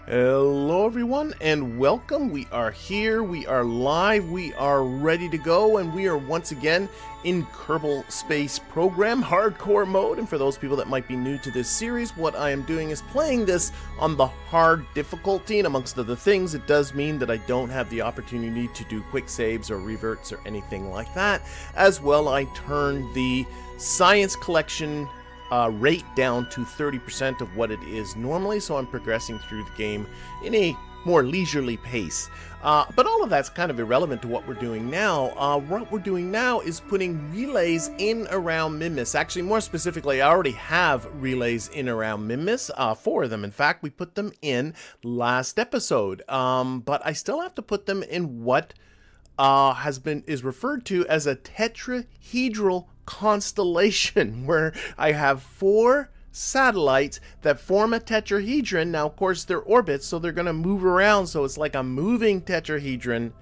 Hello everyone and welcome. We are here, we are live, we are ready to go, and we are once again in Kerbal Space Program Hardcore mode. And for those people that might be new to this series, what I am doing is playing this on the hard difficulty, and amongst other things it does mean that I don't have the opportunity to do quick saves or reverts or anything like that. As well, I turn the science collection rate down to 30% of what it is normally, so I'm progressing through the game in a more leisurely pace. But all of that's kind of irrelevant to what we're doing now. What we're doing now is putting relays in around Minmus. Actually, more specifically, I already have relays in around Minmus, 4 of them. In fact, we put them in last episode, but I still have to put them in what is referred to as a tetrahedral constellation, where I have 4 satellites that form a tetrahedron. Now, of course, they're orbits, so they're going to move around, so it's like a moving tetrahedron.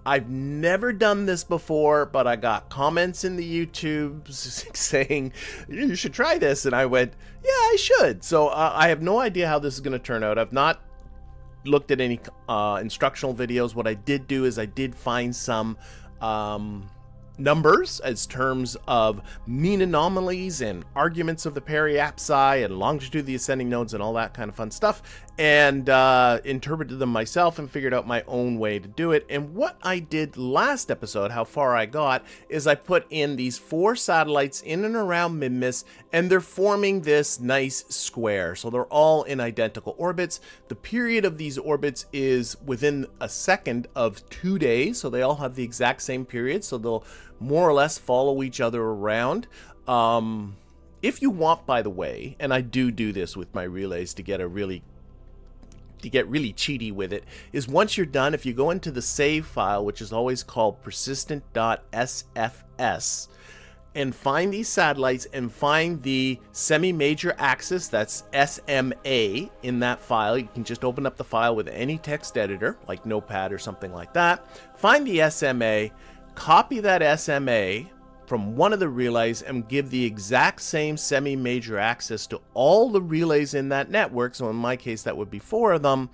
I've never done this before, but I got comments in the YouTube saying, you should try this, and I went, yeah, I should. So I have no idea how this is going to turn out. I've not looked at any instructional videos. What I did do is I did find some numbers as terms of mean anomalies and arguments of the periapsi and longitude of the ascending nodes and all that kind of fun stuff, and interpreted them myself and figured out my own way to do it. And what I did last episode, how far I got, is I put in these 4 satellites in and around Minmus, and they're forming this nice square. So they're all in identical orbits. The period of these orbits is within a second of 2 days, so they all have the exact same period, so they'll more or less follow each other around. If you want, by the way, and I do this with my relays to get really cheaty with it, is once you're done, if you go into the save file, which is always called persistent.sfs, and find these satellites and find the semi-major axis, that's SMA, in that file. You can just open up the file with any text editor, like Notepad or something like that. Find the SMA, copy that SMA from one of the relays, and give the exact same semi-major axis to all the relays in that network. So in my case, that would be 4 of them.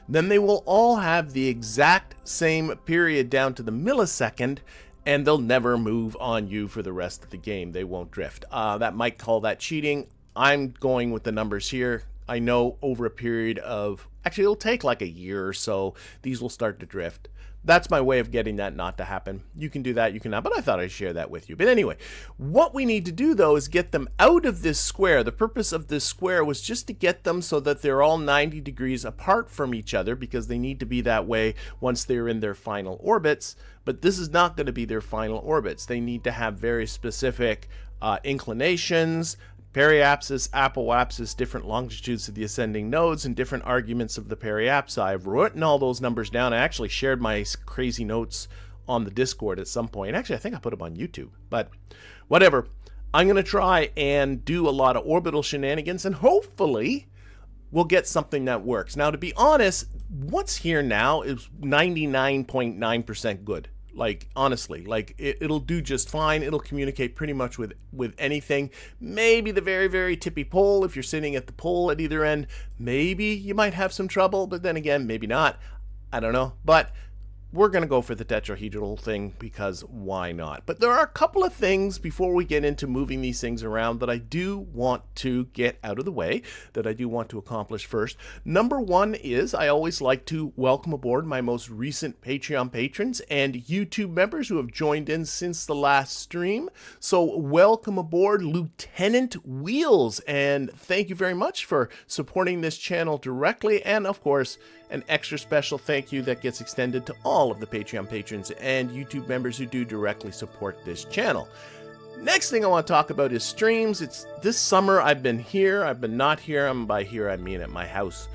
Then they will all have the exact same period down to the millisecond, and they'll never move on you for the rest of the game. They won't drift. That might call that cheating. I'm going with the numbers here. I know over a period of, actually it'll take like a year or so, these will start to drift. That's my way of getting that not to happen. You can do that, you can not, but I thought I'd share that with you. But anyway, what we need to do though is get them out of this square. The purpose of this square was just to get them so that they're all 90 degrees apart from each other, because they need to be that way once they're in their final orbits. But this is not going to be their final orbits. They need to have very specific inclinations, periapsis, apoapsis, different longitudes of the ascending nodes, and different arguments of the periapsi. I've written all those numbers down. I actually shared my crazy notes on the Discord at some point. Actually, I think I put them on YouTube, but whatever. I'm going to try and do a lot of orbital shenanigans, and hopefully we'll get something that works. Now, to be honest, what's here now is 99.9% good. Like, honestly, like it'll do just fine. It'll communicate pretty much with anything. Maybe the very, very tippy pole, if you're sitting at the pole at either end, maybe you might have some trouble, but then again, maybe not. I don't know. But we're going to go for the tetrahedral thing because why not? But there are a couple of things before we get into moving these things around that I do want to get out of the way, that I do want to accomplish first. Number one is I always like to welcome aboard my most recent Patreon patrons and YouTube members who have joined in since the last stream. So welcome aboard Lieutenant Wheels, and thank you very much for supporting this channel directly, and of course an extra special thank you that gets extended to all of the Patreon patrons and YouTube members who do directly support this channel. Next thing I want to talk about is streams. It's this summer I've been here, I've been not here. By here I mean at my house.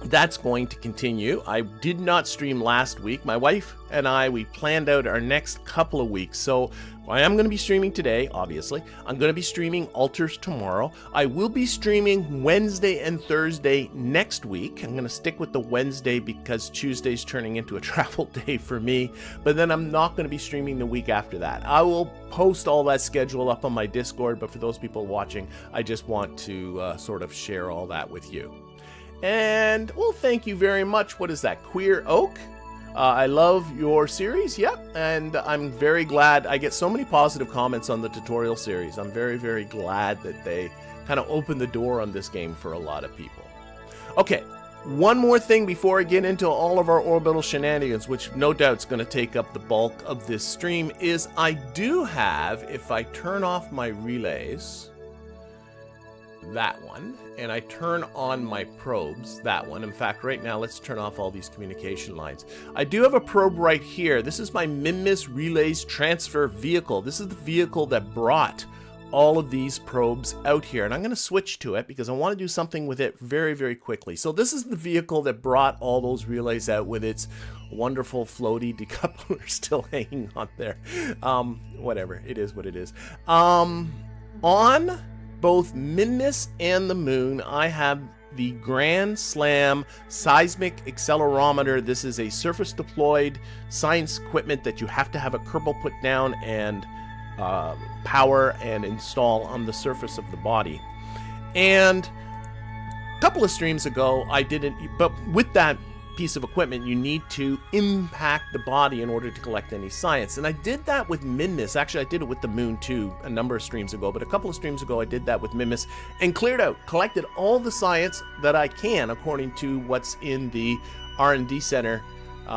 that's going to continue. I did not stream last week. My wife and I, we planned out our next couple of weeks. So I am going to be streaming today, obviously. I'm going to be streaming Altars tomorrow. I will be streaming Wednesday and Thursday next week. I'm going to stick with the Wednesday because Tuesday's turning into a travel day for me. But then I'm not going to be streaming the week after that. I will post all that schedule up on my Discord, but for those people watching, I just want to sort of share all that with you. And, well, thank you very much. What is that? Queer Oak? I love your series, yep, and I'm very glad. I get so many positive comments on the tutorial series. I'm very, very glad that they kind of opened the door on this game for a lot of people. Okay, one more thing before I get into all of our orbital shenanigans, which no doubt is going to take up the bulk of this stream, is I do have, if I turn off my relays, that one, and I turn on my probes, that one. In fact, right now, let's turn off all these communication lines. I do have a probe right here. This is my Minmus Relays Transfer Vehicle. This is the vehicle that brought all of these probes out here, and I'm going to switch to it because I want to do something with it very, very quickly. So this is the vehicle that brought all those relays out with its wonderful floaty decoupler still hanging on there. Whatever, it is what it is. On both Minmus and the Moon, I have the Grand Slam Seismic Accelerometer. This is a surface deployed science equipment that you have to have a Kerbal put down and power and install on the surface of the body. And a couple of streams ago, I didn't, but with that piece of equipment, you need to impact the body in order to collect any science. And I did that with Minmus. Actually, I did it with the Moon too a number of streams ago, but a couple of streams ago I did that with Minmus and collected all the science that I can according to what's in the R&D center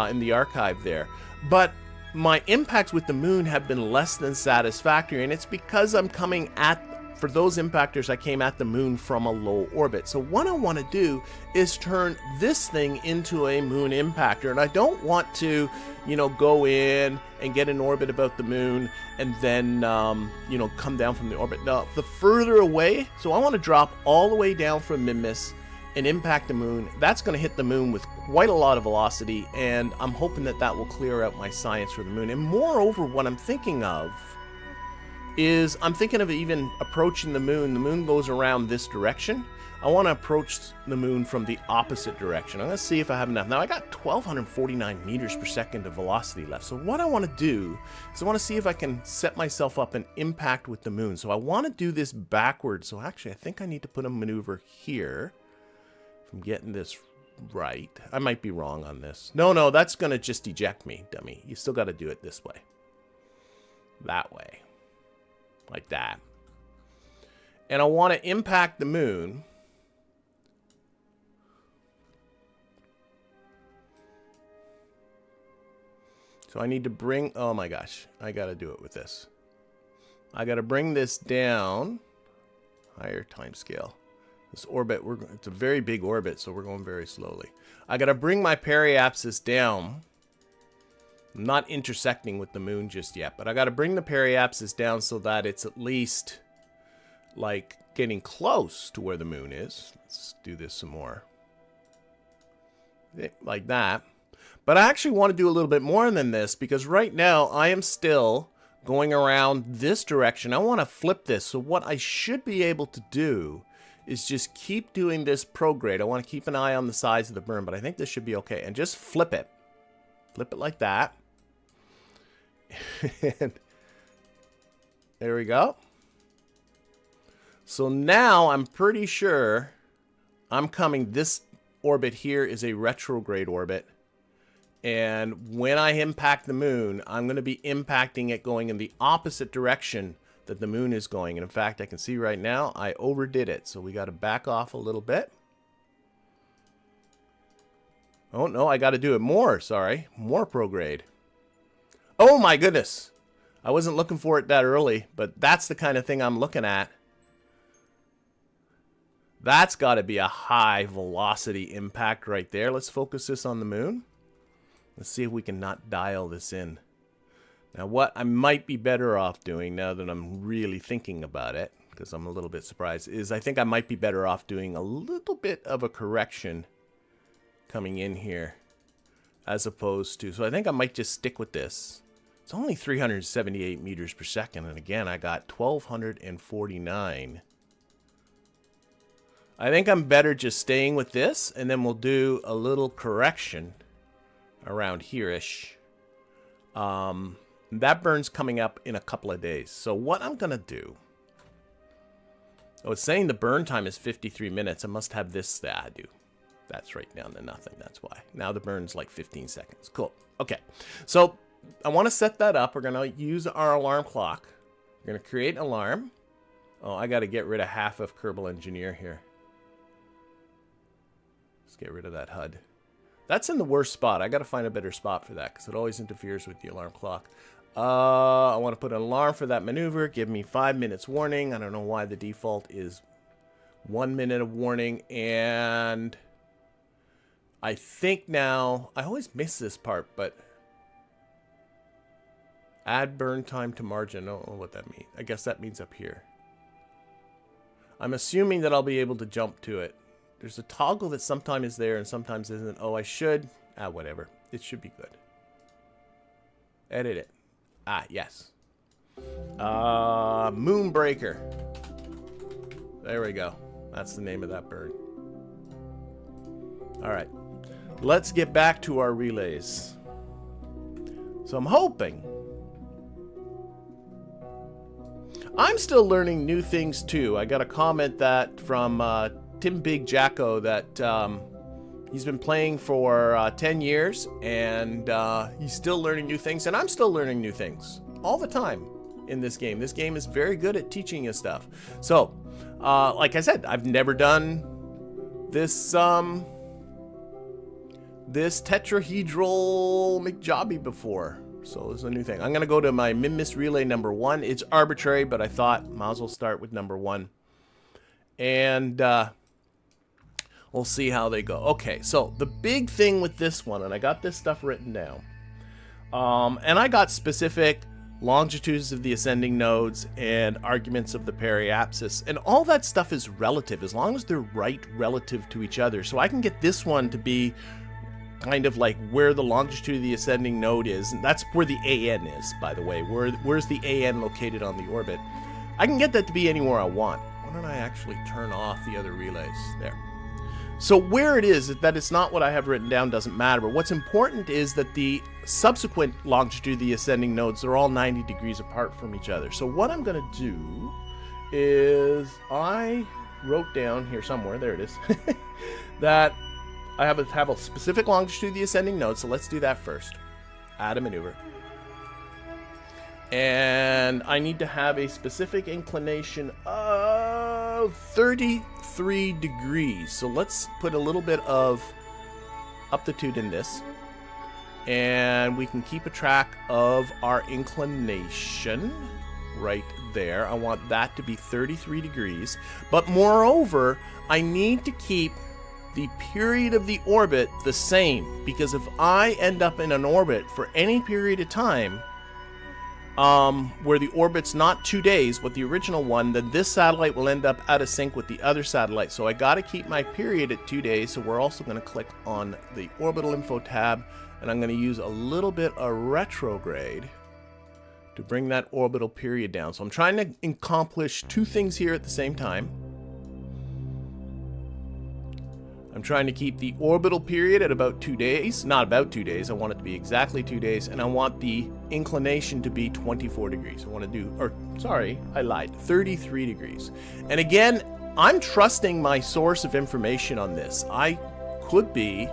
in the archive there. But my impacts with the Moon have been less than satisfactory, and it's because I'm coming at, for those impactors, I came at the Moon from a low orbit. So what I want to do is turn this thing into a Moon impactor. And I don't want to, go in and get an orbit about the Moon and then, come down from the orbit. No, the further away, so I want to drop all the way down from Minmus and impact the Moon. That's going to hit the Moon with quite a lot of velocity, and I'm hoping that that will clear out my science for the Moon. And moreover, what I'm thinking of is I'm thinking of even approaching the Moon. The Moon goes around this direction. I want to approach the Moon from the opposite direction. I'm going to see if I have enough. Now, I got 1,249 meters per second of velocity left. So what I want to do is I want to see if I can set myself up an impact with the Moon. So I want to do this backwards. So actually, I think I need to put a maneuver here. If I'm getting this right. I might be wrong on this. No, that's going to just eject me, dummy. You still got to do it this way. That way. Like that. And I want to impact the Moon. So I need to bring, oh my gosh, I got to do it with this. I got to bring this down. Higher time scale. This orbit, it's a very big orbit, so we're going very slowly. I got to bring my periapsis down. I'm not intersecting with the Moon just yet, but I got to bring the periapsis down so that it's at least like getting close to where the Moon is. Let's do this some more. Like that. But I actually want to do a little bit more than this because right now I am still going around this direction. I want to flip this. So what I should be able to do is just keep doing this prograde. I want to keep an eye on the size of the burn, but I think this should be okay. And just flip it. Flip it like that. And there we go. So now I'm pretty sure I'm coming, this orbit here is a retrograde orbit. And when I impact the Moon, I'm going to be impacting it going in the opposite direction that the Moon is going. And in fact, I can see right now I overdid it. So we got to back off a little bit. Oh no, I got to do it more. Sorry, more prograde. Oh my goodness. I wasn't looking for it that early, but that's the kind of thing I'm looking at. That's got to be a high velocity impact right there. Let's focus this on the Moon. Let's see if we can not dial this in. Now what I might be better off doing now that I'm really thinking about it, because I'm a little bit surprised, is I think I might be better off doing a little bit of a correction coming in here as opposed to, so I think I might just stick with this. It's only 378 meters per second, and again, I got 1249. I think I'm better just staying with this, and then we'll do a little correction around here-ish. That burn's coming up in a couple of days. So what I'm going to do, I was saying the burn time is 53 minutes. I must have this that I do. That's right down to nothing. That's why. Now the burn's like 15 seconds. Cool. Okay. So I want to set that up. We're going to use our alarm clock. We're going to create an alarm. Oh, I got to get rid of half of Kerbal Engineer here. Let's get rid of that HUD. That's in the worst spot. I got to find a better spot for that because it always interferes with the alarm clock. I want to put an alarm for that maneuver. Give me 5 minutes warning. I don't know why the default is 1 minute of warning. And I think now, I always miss this part, but add burn time to margin. I don't know what that means. I guess that means up here. I'm assuming that I'll be able to jump to it. There's a toggle that sometimes is there and sometimes isn't. Oh, I should. Whatever. It should be good. Edit it. Yes. Moonbreaker. There we go. That's the name of that bird. All right. Let's get back to our relays. So I'm hoping. I'm still learning new things too. I got a comment that from Tim Big Jacko that he's been playing for 10 years and he's still learning new things, and I'm still learning new things all the time in this game. This game is very good at teaching you stuff. So, like I said, I've never done this this tetrahedral McJobby before. So it's a new thing. I'm going to go to my Minmus relay number 1. It's arbitrary, but I thought might as well start with number 1. And we'll see how they go. Okay, so the big thing with this one, and I got this stuff written down, and I got specific longitudes of the ascending nodes and arguments of the periapsis, and all that stuff is relative as long as they're right relative to each other. So I can get this one to be kind of like where the longitude of the ascending node is, and that's where the AN is, by the way. Where's the AN located on the orbit? I can get that to be anywhere I want. Why don't I actually turn off the other relays? There. So where it is that it's not what I have written down doesn't matter, but what's important is that the subsequent longitude of the ascending nodes are all 90 degrees apart from each other. So what I'm going to do is I wrote down here somewhere, there it is, that I have a specific longitude of the ascending node, so let's do that first. Add a maneuver. And I need to have a specific inclination of 33 degrees. So let's put a little bit of aptitude in this. And we can keep a track of our inclination right there. I want that to be 33 degrees. But moreover, I need to keep the period of the orbit the same, because if I end up in an orbit for any period of time where the orbit's not 2 days with the original one, then this satellite will end up out of sync with the other satellite. So I got to keep my period at 2 days. So we're also going to click on the orbital info tab, and I'm going to use a little bit of retrograde to bring that orbital period down. So I'm trying to accomplish two things here at the same time. I'm trying to keep the orbital period at about 2 days. Not about 2 days. I want it to be exactly 2 days. And I want the inclination to be 24 degrees. I want to do, or sorry, I lied, 33 degrees. And again, I'm trusting my source of information on this. I could be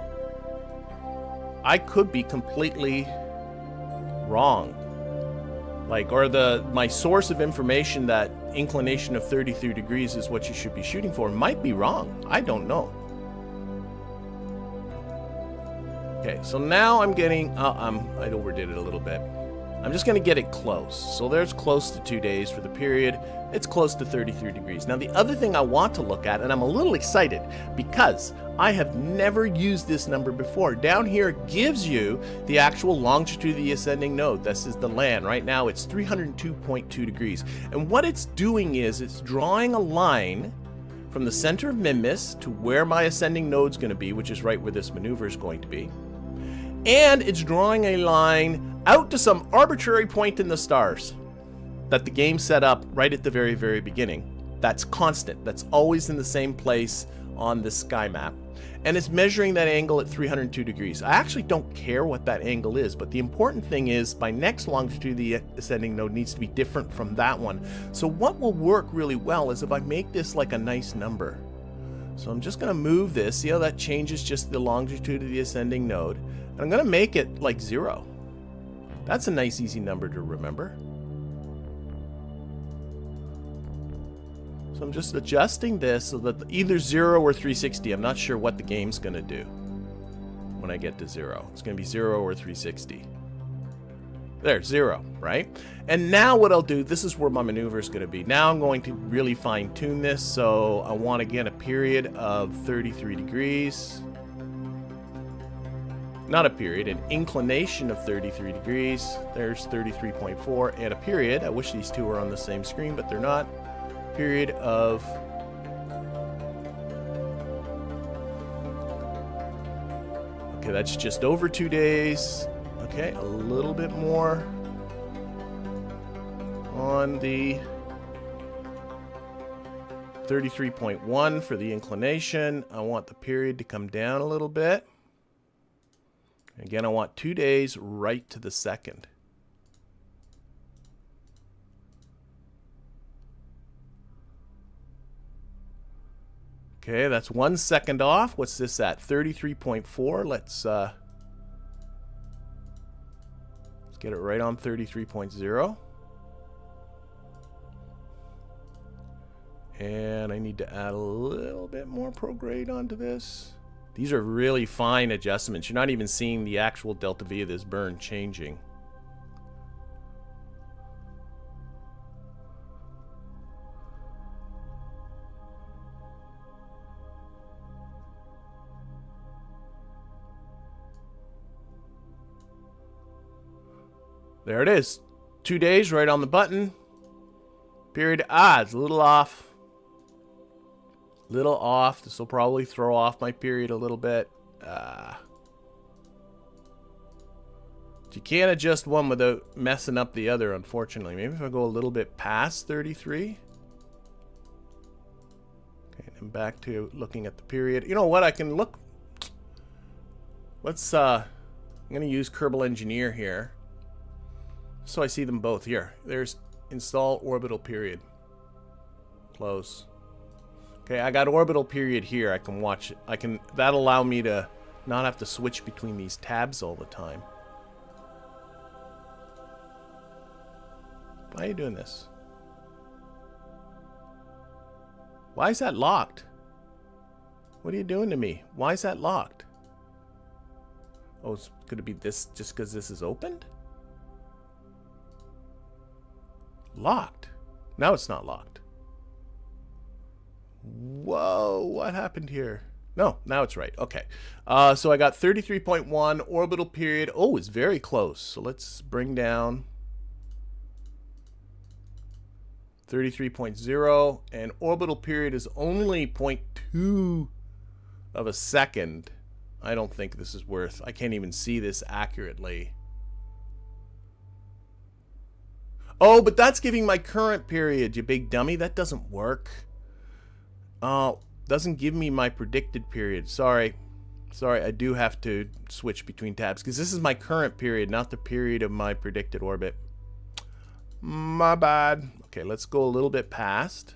completely wrong. Like, or my source of information that inclination of 33 degrees is what you should be shooting for might be wrong. I don't know. Okay, so now I'm getting, I overdid it a little bit. I'm just going to get it close. So there's close to 2 days for the period. It's close to 33 degrees. Now the other thing I want to look at, and I'm a little excited because I have never used this number before. Down here it gives you the actual longitude of the ascending node. This is the LAN. Right now it's 302.2 degrees. And what it's doing is it's drawing a line from the center of Minmus to where my ascending node's going to be, which is right where this maneuver is going to be. And it's drawing a line out to some arbitrary point in the stars that the game set up right at the very, very beginning. That's constant. That's always in the same place on this sky map. And it's measuring that angle at 302 degrees. I actually don't care what that angle is, but the important thing is my next longitude, the ascending node, needs to be different from that one. So what will work really well is if I make this like a nice number. So I'm just going to move this. See how that changes just the longitude of the ascending node? And I'm going to make it like 0. That's a nice easy number to remember. So I'm just adjusting this so that either 0 or 360. I'm not sure what the game's going to do when I get to 0. It's going to be 0 or 360. There, 0, right? And now what I'll do, this is where my maneuver is going to be. Now I'm going to really fine tune this. So I want to get a period of 33 degrees. Not a period, an inclination of 33 degrees. There's 33.4 and a period. I wish these two were on the same screen, but they're not. Period of okay, that's just over 2 days. Okay, a little bit more on the 33.1 for the inclination. I want the period to come down a little bit. Again, I want 2 days right to the second. Okay, that's 1 second off. What's this at? 33.4. Let's get it right on 33.0. And I need to add a little bit more prograde onto this. These are really fine adjustments. You're not even seeing the actual delta V of this burn changing. There it is. 2 days right on the button. Period. It's a little off. Little off. This will probably throw off my period a little bit. You can't adjust one without messing up the other, unfortunately. Maybe if I go a little bit past 33. Okay, and back to looking at the period. You know what? I can look. Let's, I'm going to use Kerbal Engineer here. So I see them both here. There's install orbital period. Close. Okay, I got orbital period here. I can watch it. That'll allow me to not have to switch between these tabs all the time. Why are you doing this? Why is that locked? What are you doing to me? Why is that locked? Oh, it's going to be this just because this is opened? Locked. Now it's not locked. Whoa, what happened here? No, now it's right. Okay. So I got 33.1 orbital period. Oh, it's very close. So let's bring down 33.0, and orbital period is only 0.2 of a second. I don't think this is worth. I can't even see this accurately. Oh, but that's giving my current period, you big dummy. That doesn't work. Oh, doesn't give me my predicted period. Sorry. Sorry, I do have to switch between tabs because this is my current period, not the period of my predicted orbit. My bad. Okay, let's go a little bit past.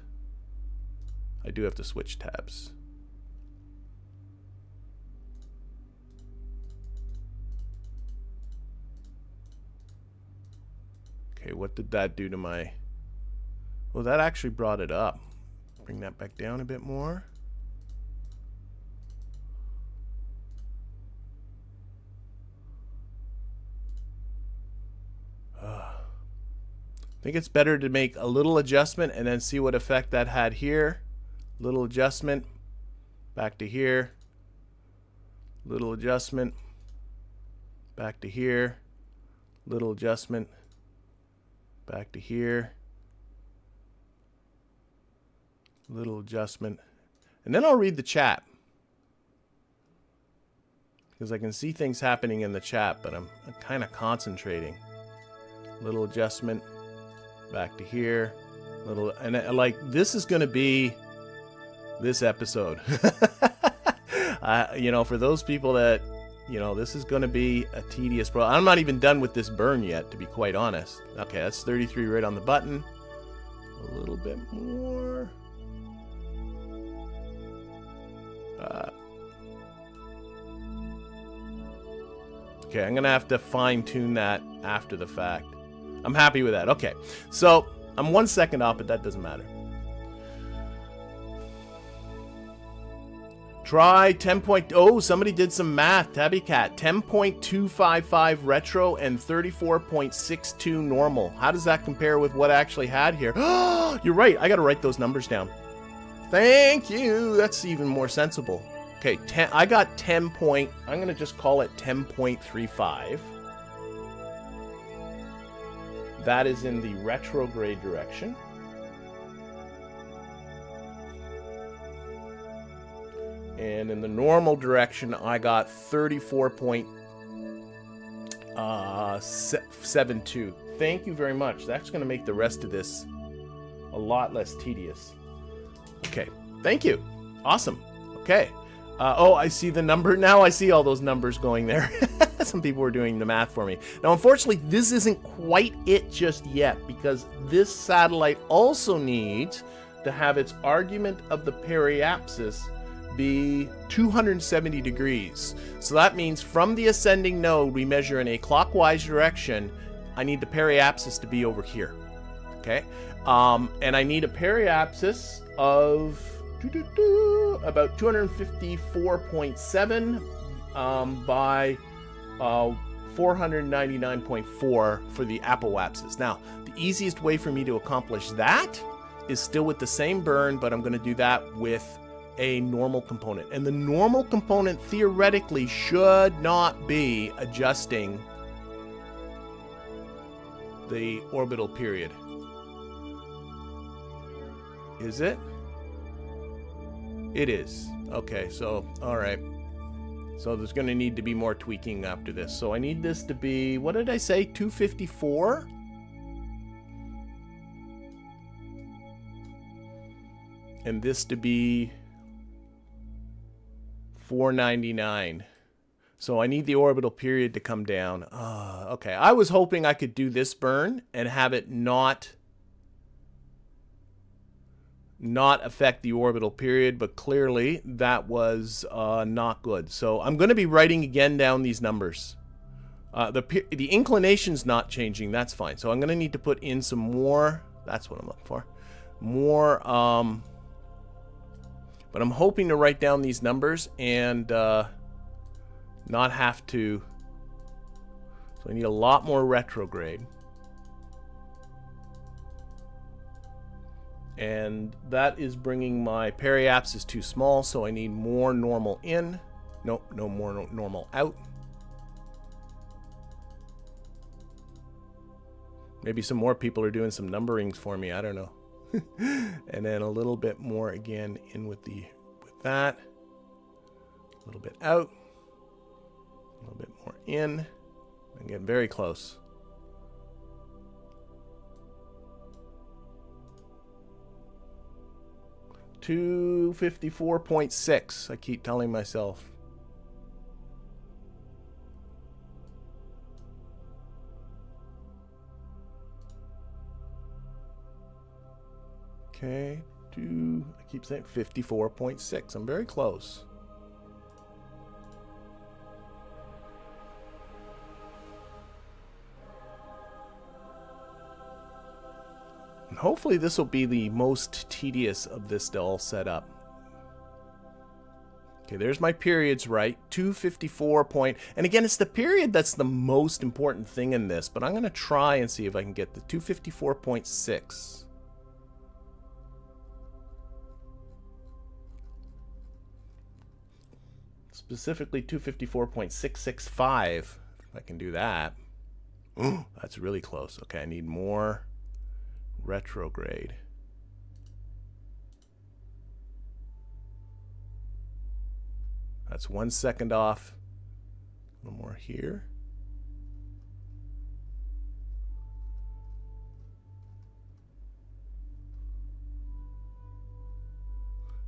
I do have to switch tabs. Okay, what did that do to my... Well, that actually brought it up. Bring that back down a bit more. I think it's better to make a little adjustment and then see what effect that had here. Little adjustment. Back to here. Little adjustment. Back to here. Little adjustment. Back to here. Little adjustment. And then I'll read the chat. Because I can see things happening in the chat, but I'm kind of concentrating. Little adjustment. Back to here. Little, and like, this is going to be this episode. You know, for those people that, you know, this is going to be a tedious process. I'm not even done with this burn yet, to be quite honest. Okay, that's 33 right on the button. A little bit more. Okay, I'm going to have to fine-tune that after the fact. I'm happy with that. Okay, so I'm 1 second off, but that doesn't matter. Try 10. Oh, somebody did some math. Tabby Cat. 10.255 retro and 34.62 normal. How does that compare with what I actually had here? You're right. I got to write those numbers down. Thank you. That's even more sensible. Okay, I got 10 point. I'm going to just call it 10.35. That is in the retrograde direction. And in the normal direction, I got 34.72. Thank you very much. That's going to make the rest of this a lot less tedious. Okay, thank you. Awesome. Okay. Oh, I see the number. Now I see all those numbers going there. Some people were doing the math for me. Now, unfortunately, this isn't quite it just yet, because this satellite also needs to have its argument of the periapsis be 270 degrees. So that means from the ascending node, we measure in a clockwise direction. I need the periapsis to be over here. Okay? And I need a periapsis of about 254.7 by 499.4 for the apoapsis. Now, the easiest way for me to accomplish that is still with the same burn, but I'm going to do that with a normal component. And the normal component theoretically should not be adjusting the orbital period. Is it? It is. Okay, so, all right. So there's going to need to be more tweaking after this. So I need this to be, what did I say, 254? And this to be 499. So I need the orbital period to come down. Okay, I was hoping I could do this burn and have it not affect the orbital period, but clearly that was not good. So I'm going to be writing again down these numbers. The inclination's not changing, that's fine. So I'm going to need to put in some more, that's what I'm looking for, more, but I'm hoping to write down these numbers and not have to, so I need a lot more retrograde. And that is bringing my periapsis too small, so I need more normal in. Nope, no more normal out. Maybe some more people are doing some numberings for me, I don't know. And then a little bit more again in with that. A little bit out. A little bit more in. I'm getting very close. $254.6, I keep telling myself. Okay, I keep saying 54.6. I'm very close. And hopefully this will be the most tedious of this to all set up. Okay, there's my periods right. 254 point. And again, it's the period that's the most important thing in this, but I'm going to try and see if I can get the 254.6. Specifically 254.665, if I can do that. Ooh, that's really close. Okay, I need more retrograde. That's 1 second off. A little more here.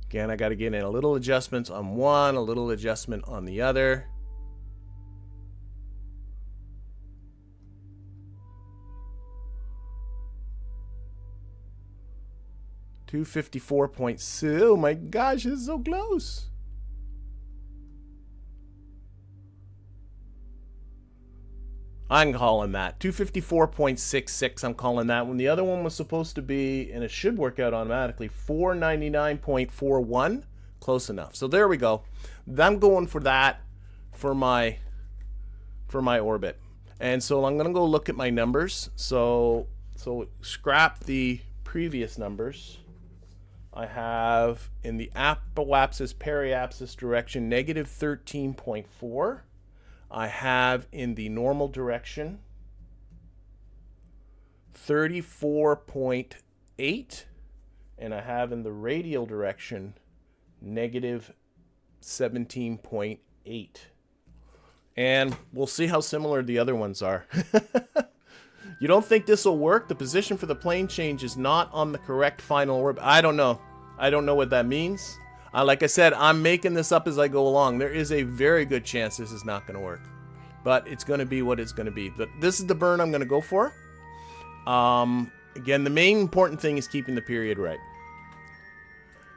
Again, I got to get in a little adjustments on one, a little adjustment on the other. $254.2. Oh my gosh, it's so close. I'm calling that 254.66. I'm calling that one. The other one was supposed to be, and it should work out automatically, 499.41. Close enough. So there we go. I'm going for that for my orbit. And so I'm going to go look at my numbers. So scrap the previous numbers. I have in the apoapsis periapsis direction negative 13.4. I have in the normal direction 34.8, and I have in the radial direction negative 17.8. And we'll see how similar the other ones are. You don't think this will work? The position for the plane change is not on the correct final orbit. I don't know. I don't know what that means. Like I said, I'm making this up as I go along. There is a very good chance this is not going to work. But it's going to be what it's going to be. But this is the burn I'm going to go for. Again, the main important thing is keeping the period right.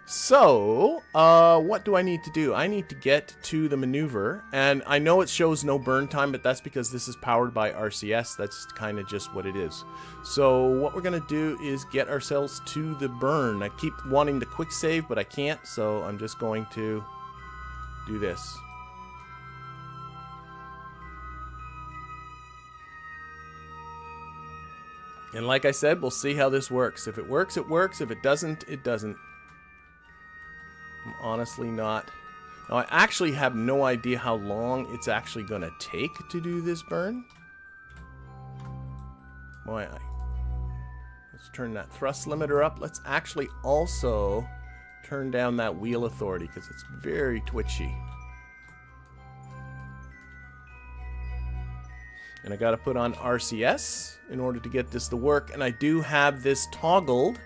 So, what do I need to do? I need to get to the maneuver. And I know it shows no burn time, but that's because this is powered by RCS. That's kind of just what it is. So, what we're going to do is get ourselves to the burn. I keep wanting to quick save, but I can't. So, I'm just going to do this. And like I said, we'll see how this works. If it works, it works. If it doesn't, it doesn't. I'm honestly not. Now, I actually have no idea how long it's actually going to take to do this burn. Boy, let's turn that thrust limiter up. Let's actually also turn down that wheel authority because it's very twitchy. And I got to put on RCS in order to get this to work. And I do have this toggled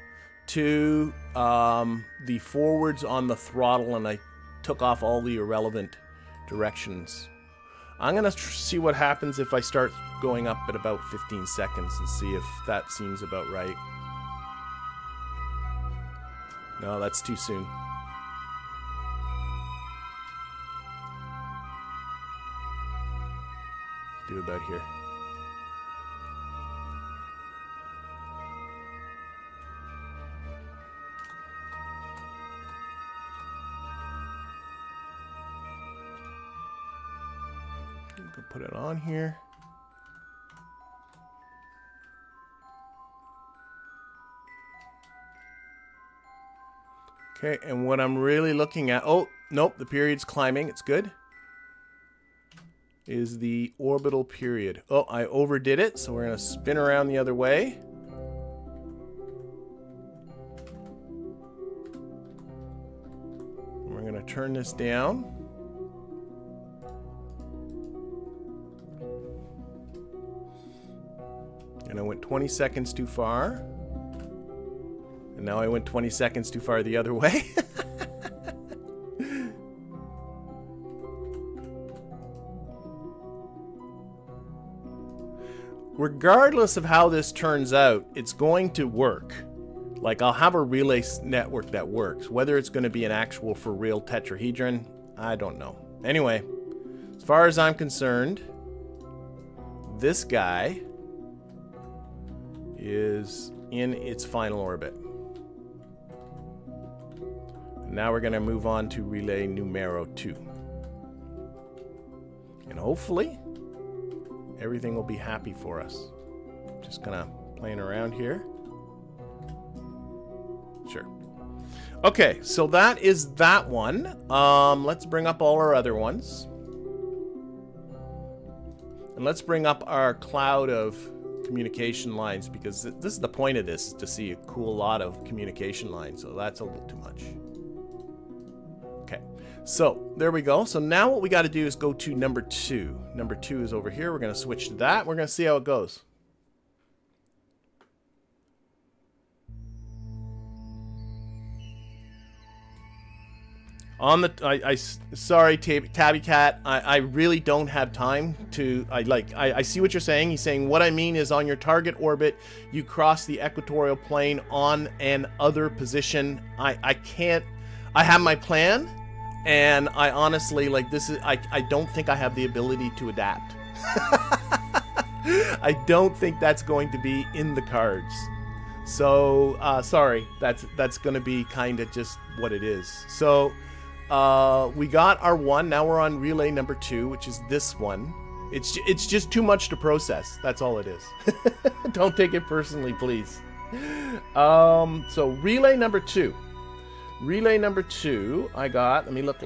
to the forwards on the throttle, and I took off all the irrelevant directions. I'm going to see what happens if I start going up at about 15 seconds and see if that seems about right. No, that's too soon. Let's do about here. Put it on here. Okay, and what I'm really looking at, oh, nope, the period's climbing, it's good, is the orbital period. Oh, I overdid it, so we're going to spin around the other way. We're going to turn this down. And I went 20 seconds too far. And now I went 20 seconds too far the other way. Regardless of how this turns out, it's going to work. Like, I'll have a relay network that works. Whether it's going to be an actual for real tetrahedron, I don't know. Anyway, as far as I'm concerned, this guy is in its final orbit. Now we're going to move on to relay numero 2. And hopefully everything will be happy for us. Just kind of playing around here. Sure. Okay, so that is that one. Let's bring up all our other ones. And let's bring up our cloud of communication lines, because this is the point of this, is to see a cool lot of communication lines, so that's a little too much. Okay, So there we go. So now what we got to do is go to number 2. Number 2 is over here. We're going to switch to that. We're going to see how it goes. On the, sorry, Tabby Cat, I really don't have time to, I see what you're saying. He's saying, what I mean is on your target orbit, you cross the equatorial plane on an other position. I can't, I have my plan, and I honestly, like, this is, I don't think I have the ability to adapt. I don't think that's going to be in the cards. So, sorry, that's going to be kind of just what it is. So, we got our 1. Now we're on relay number 2, which is this one. It's just too much to process. That's all it is. Don't take it personally, please. So relay number 2. Relay number 2, I got, let me look.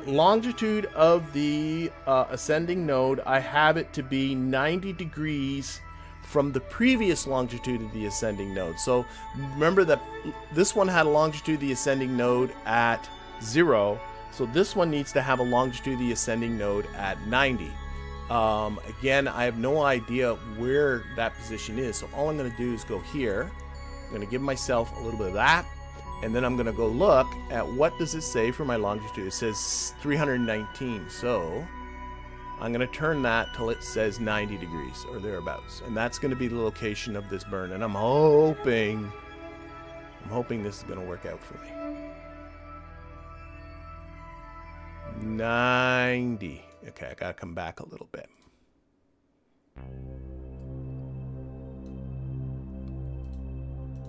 Longitude of the ascending node, I have it to be 90 degrees from the previous longitude of the ascending node. So remember that this one had a longitude of the ascending node at 0, so this one needs to have a longitude of the ascending node at 90. Again, I have no idea where that position is, so all I'm going to do is go here. I'm going to give myself a little bit of that, and then I'm going to go look at what does it say for my longitude. It says 319, so I'm going to turn that till it says 90 degrees or thereabouts, and that's going to be the location of this burn, and I'm hoping this is going to work out for me. 90. Okay, I gotta come back a little bit.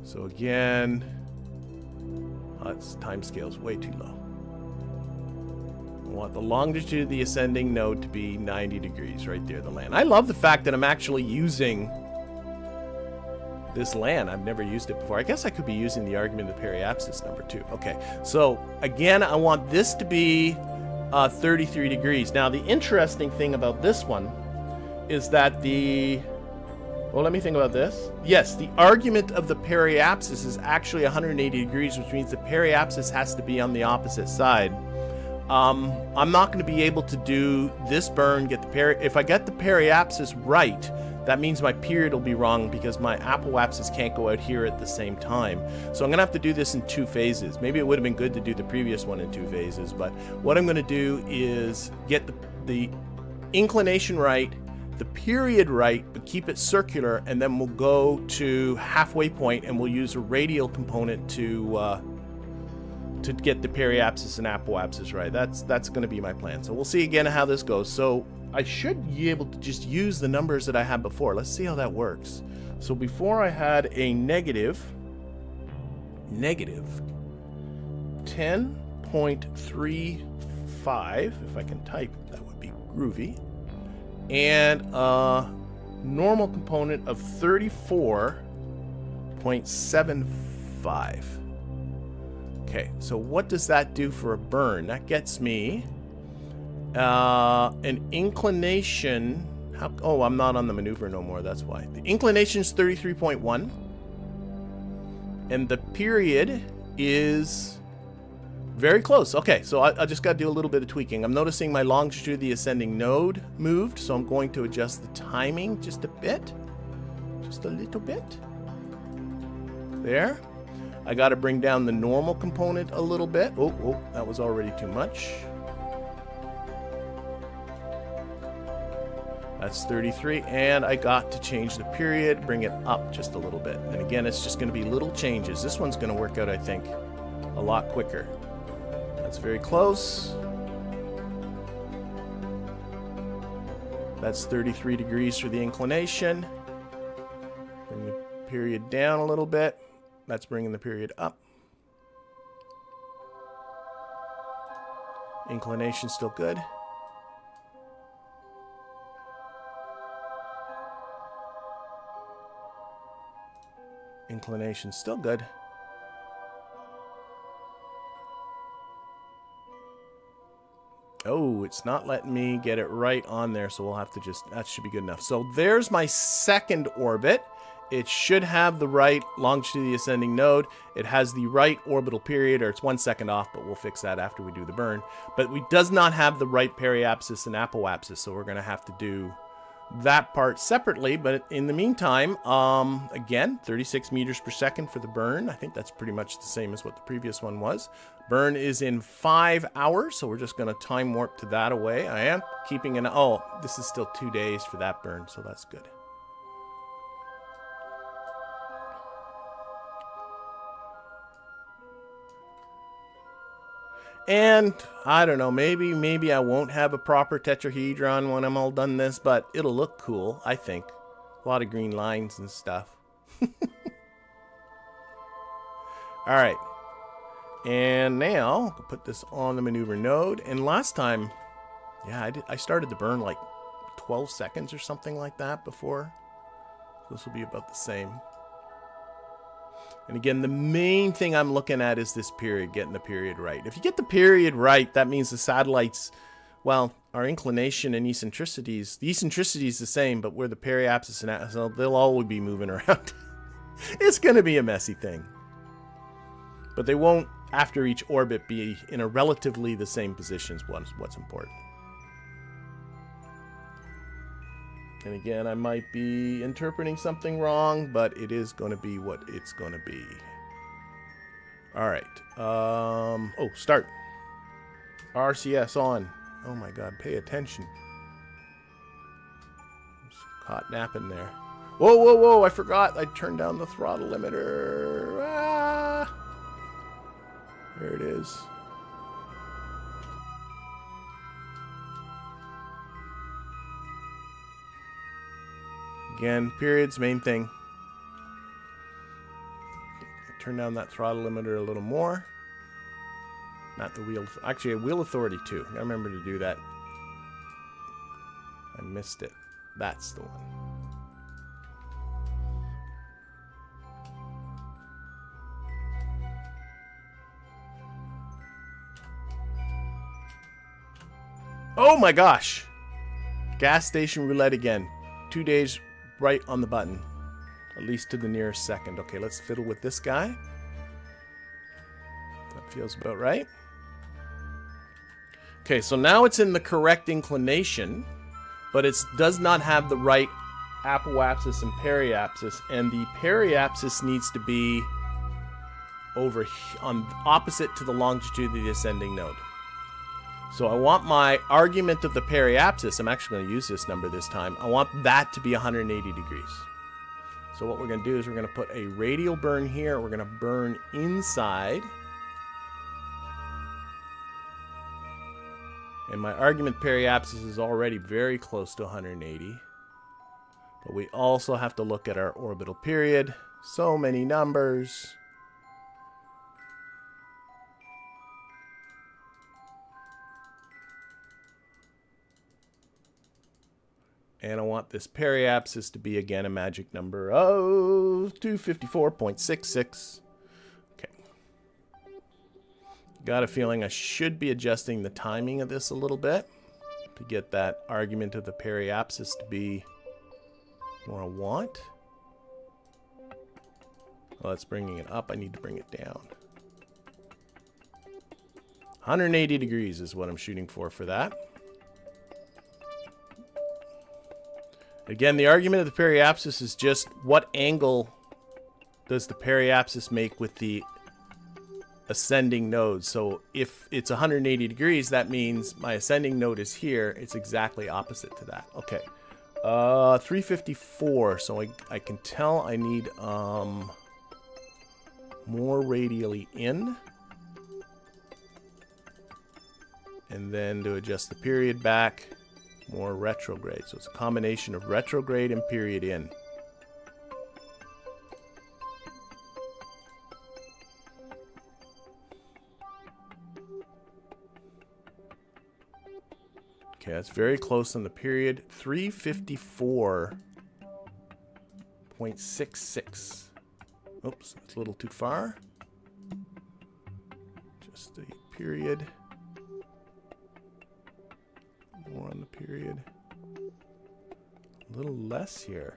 So again, its time scale's way too low. I want the longitude of the ascending node to be 90 degrees right there, the LAN. I love the fact that I'm actually using this LAN. I've never used it before. I guess I could be using the argument of periapsis number 2. Okay, so again, I want this to be 33 degrees. Now, the interesting thing about this one is that well, let me think about this. Yes, the argument of the periapsis is actually 180 degrees, which means the periapsis has to be on the opposite side. I'm not going to be able to do this burn, if I get the periapsis right, that means my period will be wrong because my apoapsis can't go out here at the same time. So I'm going to have to do this in 2 phases. Maybe it would have been good to do the previous one in 2 phases, but what I'm going to do is get the inclination right, the period right, but keep it circular, and then we'll go to halfway point and we'll use a radial component to get the periapsis and apoapsis right. That's going to be my plan. So we'll see again how this goes. So I should be able to just use the numbers that I had before. Let's see how that works. So before I had a negative 10.35, if I can type, that would be groovy, and a normal component of 34.75. Okay, so what does that do for a burn? That gets me an inclination. Oh, I'm not on the maneuver no more, that's why. The inclination is 33.1, and the period is very close. Okay, so I just got to do a little bit of tweaking. I'm noticing my longitude of the ascending node moved, so I'm going to adjust the timing just a bit. Just a little bit. There. I got to bring down the normal component a little bit. Oh, that was already too much. That's 33, and I got to change the period, bring it up just a little bit. And again, it's just going to be little changes. This one's going to work out, I think, a lot quicker. That's very close. That's 33 degrees for the inclination. Bring the period down a little bit. That's bringing the period up. Inclination still good. Inclination still good. Oh, it's not letting me get it right on there, so we'll have to just, that should be good enough. So there's my second orbit, It should have the right longitude of the ascending node. It has the right orbital period, or it's 1 second off, but we'll fix that after we do the burn. But it does not have the right periapsis and apoapsis, so we're going to have to do that part separately. But in the meantime, again, 36 meters per second for the burn. I think that's pretty much the same as what the previous one was. Burn is in 5 hours, so we're just going to time warp to that away. I am keeping an... Oh, this is still 2 days for that burn, so that's good. And I don't know, maybe I won't have a proper tetrahedron when I'm all done this, but it'll look cool, I think. A lot of green lines and stuff. All right. And now I'll put this on the maneuver node. And last time, yeah, I started the burn like 12 seconds or something like that before. This will be about the same. And again, the main thing I'm looking at is this period, getting the period right. If you get the period right, that means the satellites, well, our inclination and eccentricities, the eccentricity is the same, but where the periapsis and so they'll always be moving around. It's going to be a messy thing. But they won't, after each orbit, be in a relatively the same positions. What's important. And again, I might be interpreting something wrong, but it is going to be what it's going to be. All right. Oh, start. RCS on. Oh my God, pay attention. Just caught napping there. Whoa, whoa, whoa, I forgot. I turned down the throttle limiter. Ah! There it is. Again, periods, main thing. Turn down that throttle limiter a little more. Not the wheel. Actually, a wheel authority too. I remember to do that. I missed it. That's the one. Oh my gosh! Gas station roulette again. 2 days right on the button. At least to the nearest second. Okay, let's fiddle with this guy. That feels about right. Okay, so now it's in the correct inclination, but it does not have the right apoapsis and periapsis, and the periapsis needs to be over on opposite to the longitude of the ascending node. So I want my argument of the periapsis, I'm actually going to use this number this time, I want that to be 180 degrees. So what we're going to do is we're going to put a radial burn here, we're going to burn inside. And my argument periapsis is already very close to 180. But we also have to look at our orbital period. So many numbers. And I want this periapsis to be, again, a magic number of 254.66. Okay. Got a feeling I should be adjusting the timing of this a little bit to get that argument of the periapsis to be where I want. Well, that's bringing it up. I need to bring it down. 180 degrees is what I'm shooting for that. Again, the argument of the periapsis is just what angle does the periapsis make with the ascending node. So if it's 180 degrees, that means my ascending node is here. It's exactly opposite to that. Okay. 354. So I can tell I need more radially in. And then to adjust the period back, more retrograde. So it's a combination of retrograde and period in. Okay, that's very close on the period. 354.66. Oops, that's a little too far. Just the period. More on the period. A little less here.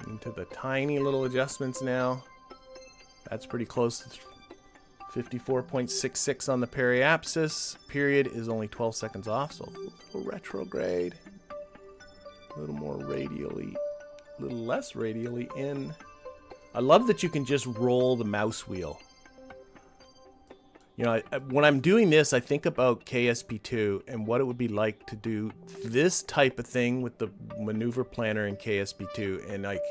into the tiny little adjustments now. That's pretty close to 54.66 on the periapsis. Period is only 12 seconds off, so a little retrograde. A little more radially, a little less radially in. I love that you can just roll the mouse wheel. You know, when I'm doing this, I think about KSP2 and what it would be like to do this type of thing with the maneuver planner in KSP2, and like,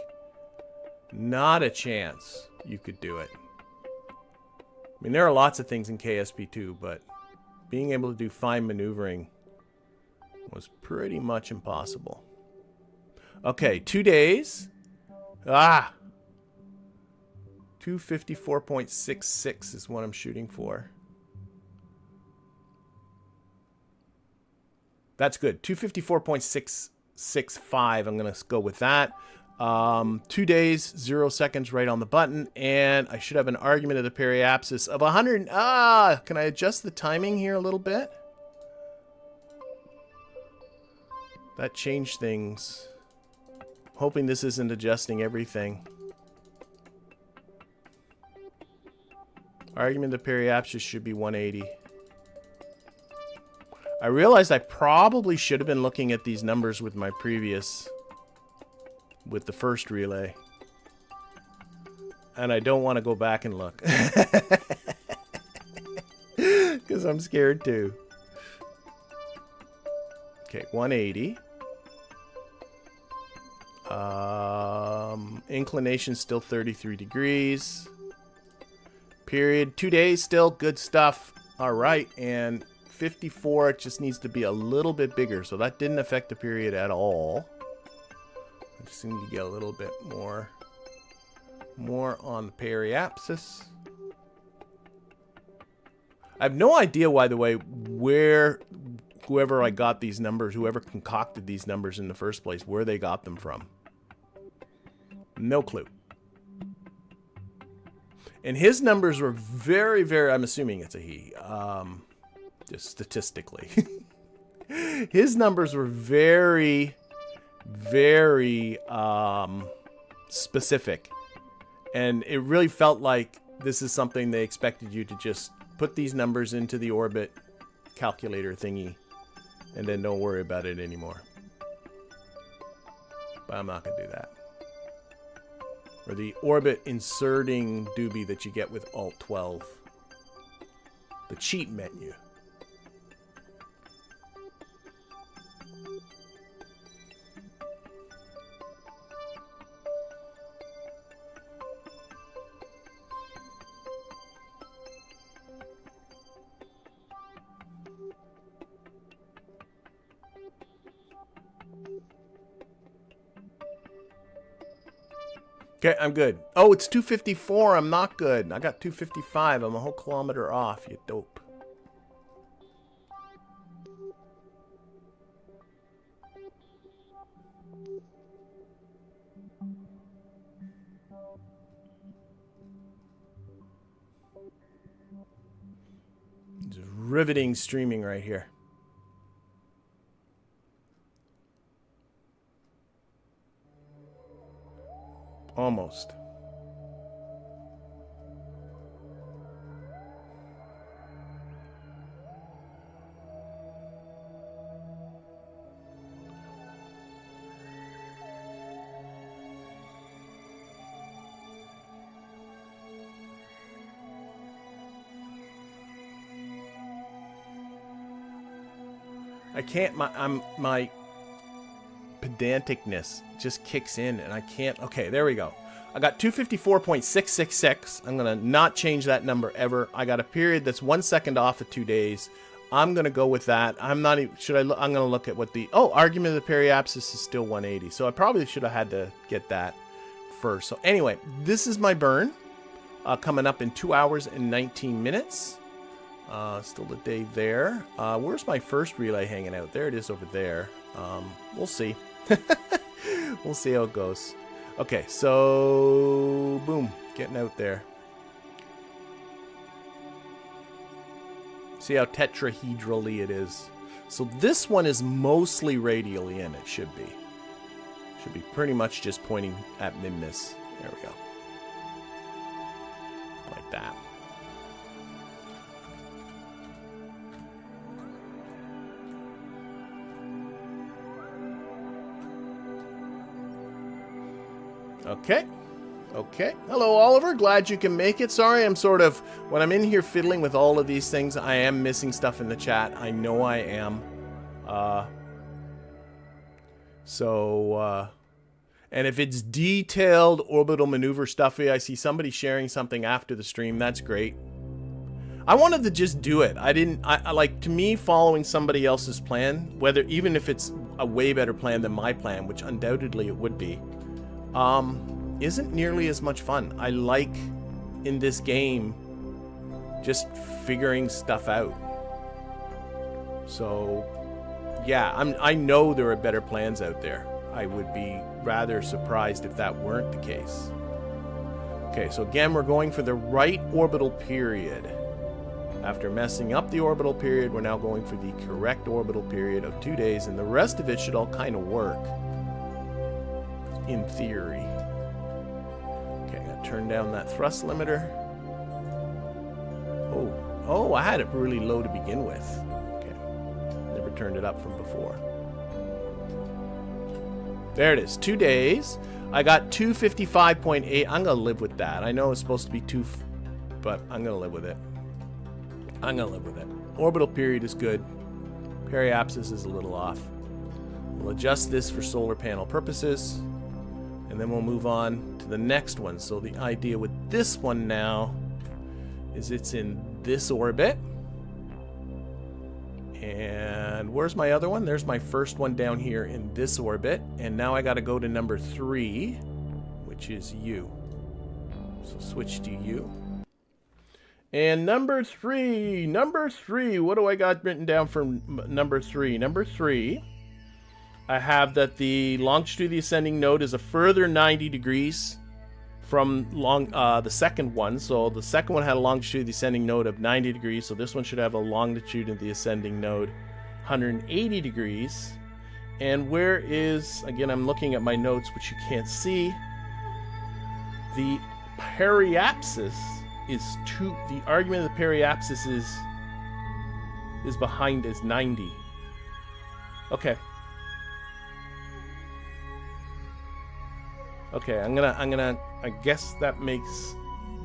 not a chance you could do it. I mean, there are lots of things in KSP2, but being able to do fine maneuvering was pretty much impossible. Okay, 2 days. 254.66 is what I'm shooting for. That's good. 254.665. I'm going to go with that. 2 days, 0 seconds right on the button. And I should have an argument of the periapsis of 100. Can I adjust the timing here a little bit? That changed things. Hoping this isn't adjusting everything. Argument of the periapsis should be 180. I realized I probably should have been looking at these numbers with my previous, with the first relay. And I don't want to go back and look. Because I'm scared too. Okay, 180. Inclination still 33 degrees. Period. 2 days still. Good stuff. All right. And 54, it just needs to be a little bit bigger. So that didn't affect the period at all. I just need to get a little bit more on the periapsis. I have no idea, by the way, where whoever I got these numbers, whoever concocted these numbers in the first place, where they got them from. No clue. And his numbers were very, very, I'm assuming it's a he, just statistically. His numbers were very, very specific. And it really felt like this is something they expected you to just put these numbers into the orbit calculator thingy and then don't worry about it anymore. But I'm not going to do that. Or the orbit inserting doobie that you get with Alt 12. The cheat menu. Okay, I'm good. Oh, it's 254. I'm not good. I got 255. I'm a whole kilometer off, you dope. It's riveting streaming right here. Almost. I can't, my pedanticness just kicks in and I can't. Okay, there we go. I got 254.666. I'm going to not change that number ever. I got a period that's 1 second off of 2 days. I'm going to go with that. I'm not even, I'm going to look at what the, argument of the periapsis is still 180. So I probably should have had to get that first. So anyway, this is my burn coming up in 2 hours and 19 minutes. Still the day there. Where's my first relay hanging out? There it is over there. We'll see. We'll see how it goes. Okay, so boom, getting out there. See how tetrahedral-y it is. So this one is mostly radially in, it should be. Should be pretty much just pointing at Minmus. There we go. Like that. Okay. Okay. Hello, Oliver. Glad you can make it. Sorry, I'm sort of, when I'm in here fiddling with all of these things, I am missing stuff in the chat. I know I am. And if it's detailed orbital maneuver stuff, I see somebody sharing something after the stream. That's great. I wanted to just do it. I like, to me, following somebody else's plan, whether, even if it's a way better plan than my plan, which undoubtedly it would be, isn't nearly as much fun. I like, in this game, just figuring stuff out. So, yeah, I know there are better plans out there. I would be rather surprised if that weren't the case. Okay, so again, we're going for the right orbital period. After messing up the orbital period, we're now going for the correct orbital period of 2 days, and the rest of it should all kind of work. In theory. Okay, I'm going to turn down that thrust limiter. Oh, I had it really low to begin with. Okay, never turned it up from before. There it is, 2 days. I got 255.8. I'm going to live with that. I know it's supposed to be but I'm going to live with it. I'm going to live with it. Orbital period is good. Periapsis is a little off. We'll adjust this for solar panel purposes. And then we'll move on to the next one. So the idea with this one now is it's in this orbit. And where's my other one? There's my first one down here in this orbit. And now I got to go to number 3, which is U. So switch to U. And number 3, what do I got written down for number 3? Number 3, I have that the longitude of the ascending node is a further 90 degrees from the second one. So the second one had a longitude of the ascending node of 90 degrees. So this one should have a longitude of the ascending node 180 degrees. And where is, again, I'm looking at my notes, which you can't see. The periapsis is the argument of the periapsis is behind is 90. Okay. Okay, I guess that makes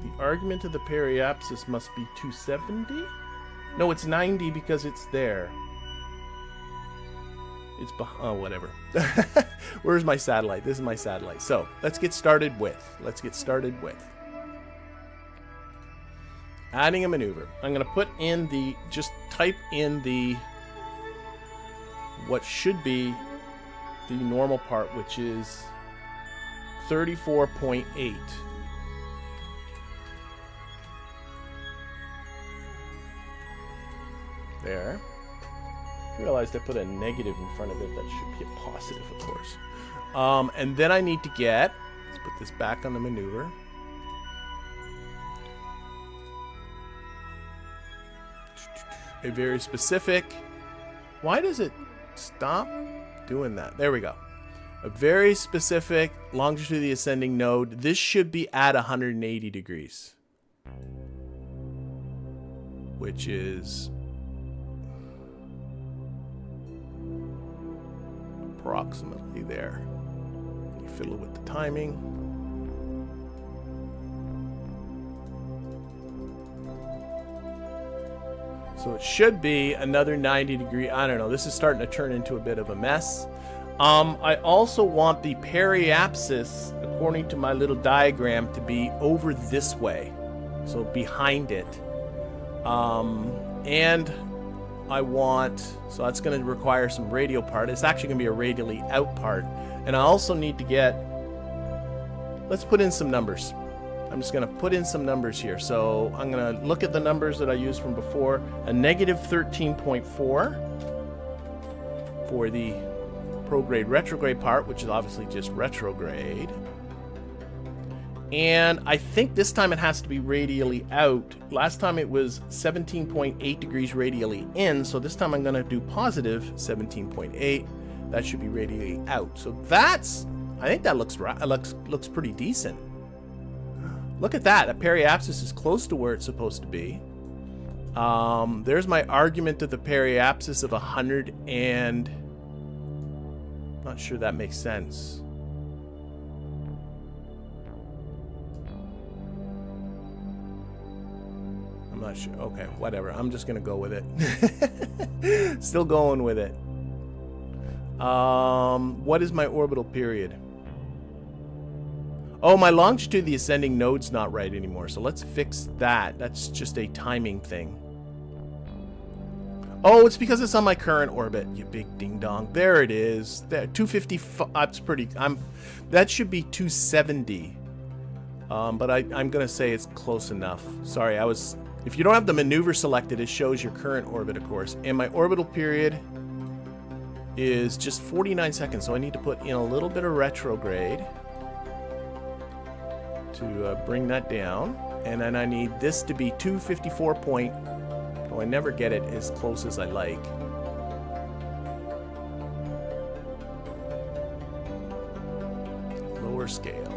the argument of the periapsis must be 270? No, it's 90 because it's there. It's oh, whatever. Where's my satellite? This is my satellite. So, let's get started with. Adding a maneuver. I'm going to put in just type in what should be the normal part, which is 34.8. There. I realized I put a negative in front of it. That should be a positive, of course. And then I need to get, let's put this back on the maneuver. A very specific, why does it stop doing that? There we go. A very specific longitude of the ascending node. This should be at 180 degrees. Which is approximately there. You fiddle with the timing. So it should be another 90 degree. I don't know. This is starting to turn into a bit of a mess. I also want the periapsis, according to my little diagram, to be over this way. So behind it. And I want, so that's going to require some radial part. It's actually going to be a radially out part. And I also need to get, let's put in some numbers. I'm just going to put in some numbers here. So I'm going to look at the numbers that I used from before. A negative 13.4 for the prograde retrograde part, which is obviously just retrograde. And I think this time it has to be radially out. Last time it was 17.8 degrees radially in, so this time I'm going to do positive 17.8. That should be radially out. So that's, I think that looks pretty decent. Look at that. That periapsis is close to where it's supposed to be. There's my argument of the periapsis of 100 and... Not sure that makes sense. I'm not sure. Okay, whatever. I'm just going to go with it. Still going with it. What is my orbital period? Oh, my longitude of the ascending node's not right anymore, so let's fix that. That's just a timing thing. Oh, it's because it's on my current orbit, you big ding-dong. There it is. There, 250, that's pretty, that should be 270. But I'm gonna say it's close enough. Sorry, if you don't have the maneuver selected, it shows your current orbit, of course. And my orbital period is just 49 seconds, so I need to put in a little bit of retrograde to bring that down, and then I need this to be 254 point. Oh, I never get it as close as I like. Lower scale.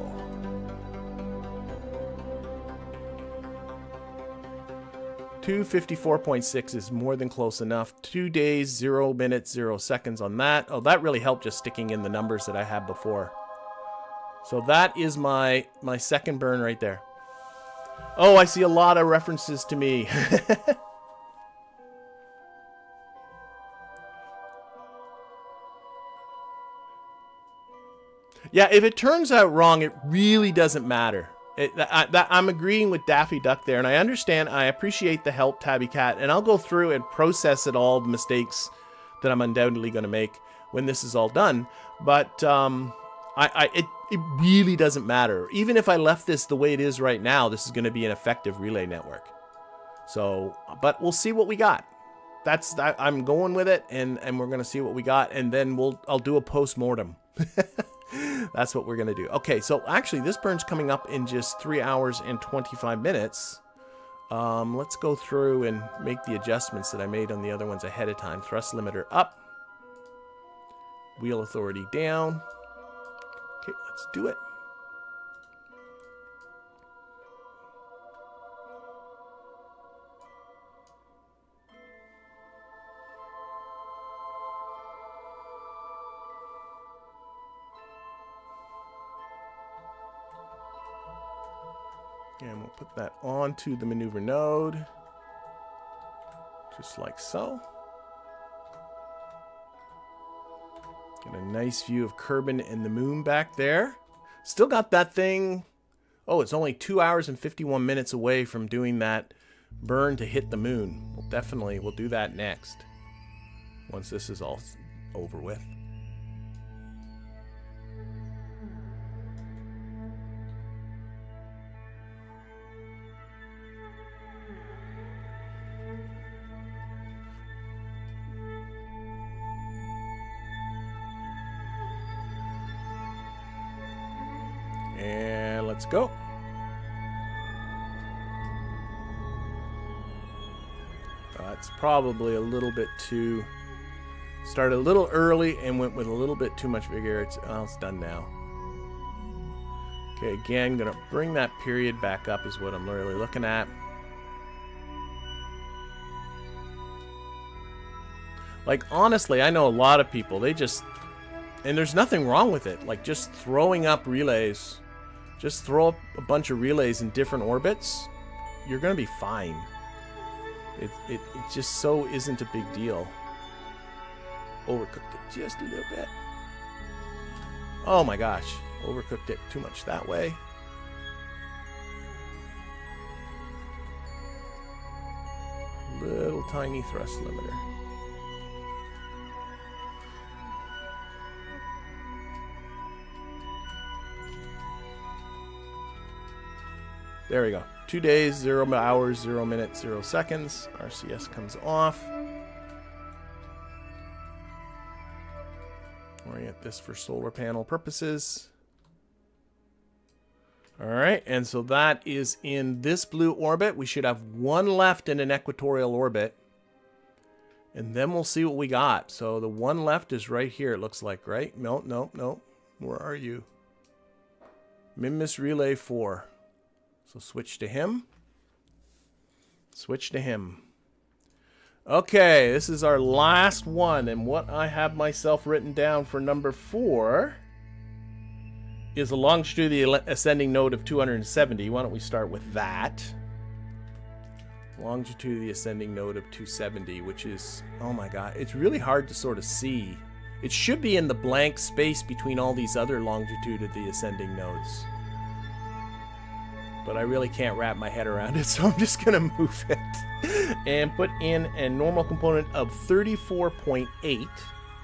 $254.6 is more than close enough. 2 days, 0 minutes, 0 seconds on that. Oh, that really helped just sticking in the numbers that I had before. So that is my second burn right there. Oh, I see a lot of references to me. Yeah, if it turns out wrong, it really doesn't matter. I'm agreeing with Daffy Duck there, and I understand, I appreciate the help, Tabby Cat, and I'll go through and process all the mistakes that I'm undoubtedly going to make when this is all done. But it really doesn't matter. Even if I left this the way it is right now, this is going to be an effective relay network. So, but we'll see what we got. I'm going with it, and we're going to see what we got, and then I'll do a post-mortem. That's what we're going to do. Okay, so actually this burn's coming up in just 3 hours and 25 minutes. Let's go through and make the adjustments that I made on the other ones ahead of time. Thrust limiter up. Wheel authority down. Okay, let's do it. And we'll put that onto the maneuver node, just like so. Get a nice view of Kerbal and the moon back there. Still got that thing. Oh, it's only 2 hours and 51 minutes away from doing that burn to hit the moon. We'll do that next, once this is all over with. And let's go. It's probably a little bit too... Started a little early and went with a little bit too much vigor. It's done now. Okay, again, gonna bring that period back up is what I'm really looking at. Like, honestly, I know a lot of people, they just... And there's nothing wrong with it. Like, just throwing up relays. Just throw up a bunch of relays in different orbits. You're going to be fine. It just so isn't a big deal. Overcooked it just a little bit. Oh my gosh. Overcooked it too much that way. Little tiny thrust limiter. There we go. 2 days, 0 hours, 0 minutes, 0 seconds. RCS comes off. Orient this for solar panel purposes. Alright, and so that is in this blue orbit. We should have one left in an equatorial orbit. And then we'll see what we got. So the one left is right here, it looks like, right? No. Where are you? Minmus relay 4. So switch to him. Switch to him. Okay, this is our last one. And what I have myself written down for number 4 is a longitudinal ascending node of 270. Why don't we start with that? Longitude of the ascending node of 270, which is, oh my god, it's really hard to sort of see. It should be in the blank space between all these other longitude of the ascending nodes. But I really can't wrap my head around it, so I'm just going to move it. And put in a normal component of 34.8.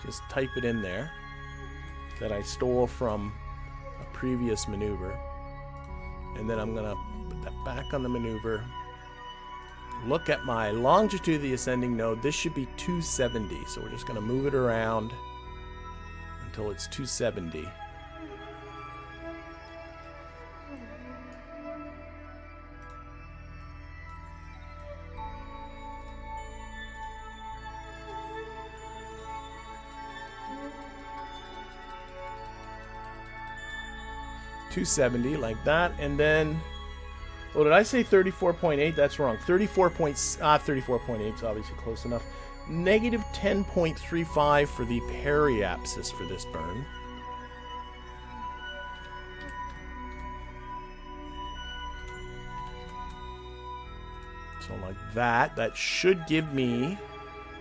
Just type it in there. That I stole from a previous maneuver. And then I'm going to put that back on the maneuver. Look at my longitude of the ascending node. This should be 270. So we're just going to move it around until it's 270. Like that, and then, oh, did I say 34.8? That's wrong. 34.8 is obviously close enough. Negative 10.35 for the periapsis for this burn. So like that. That should give me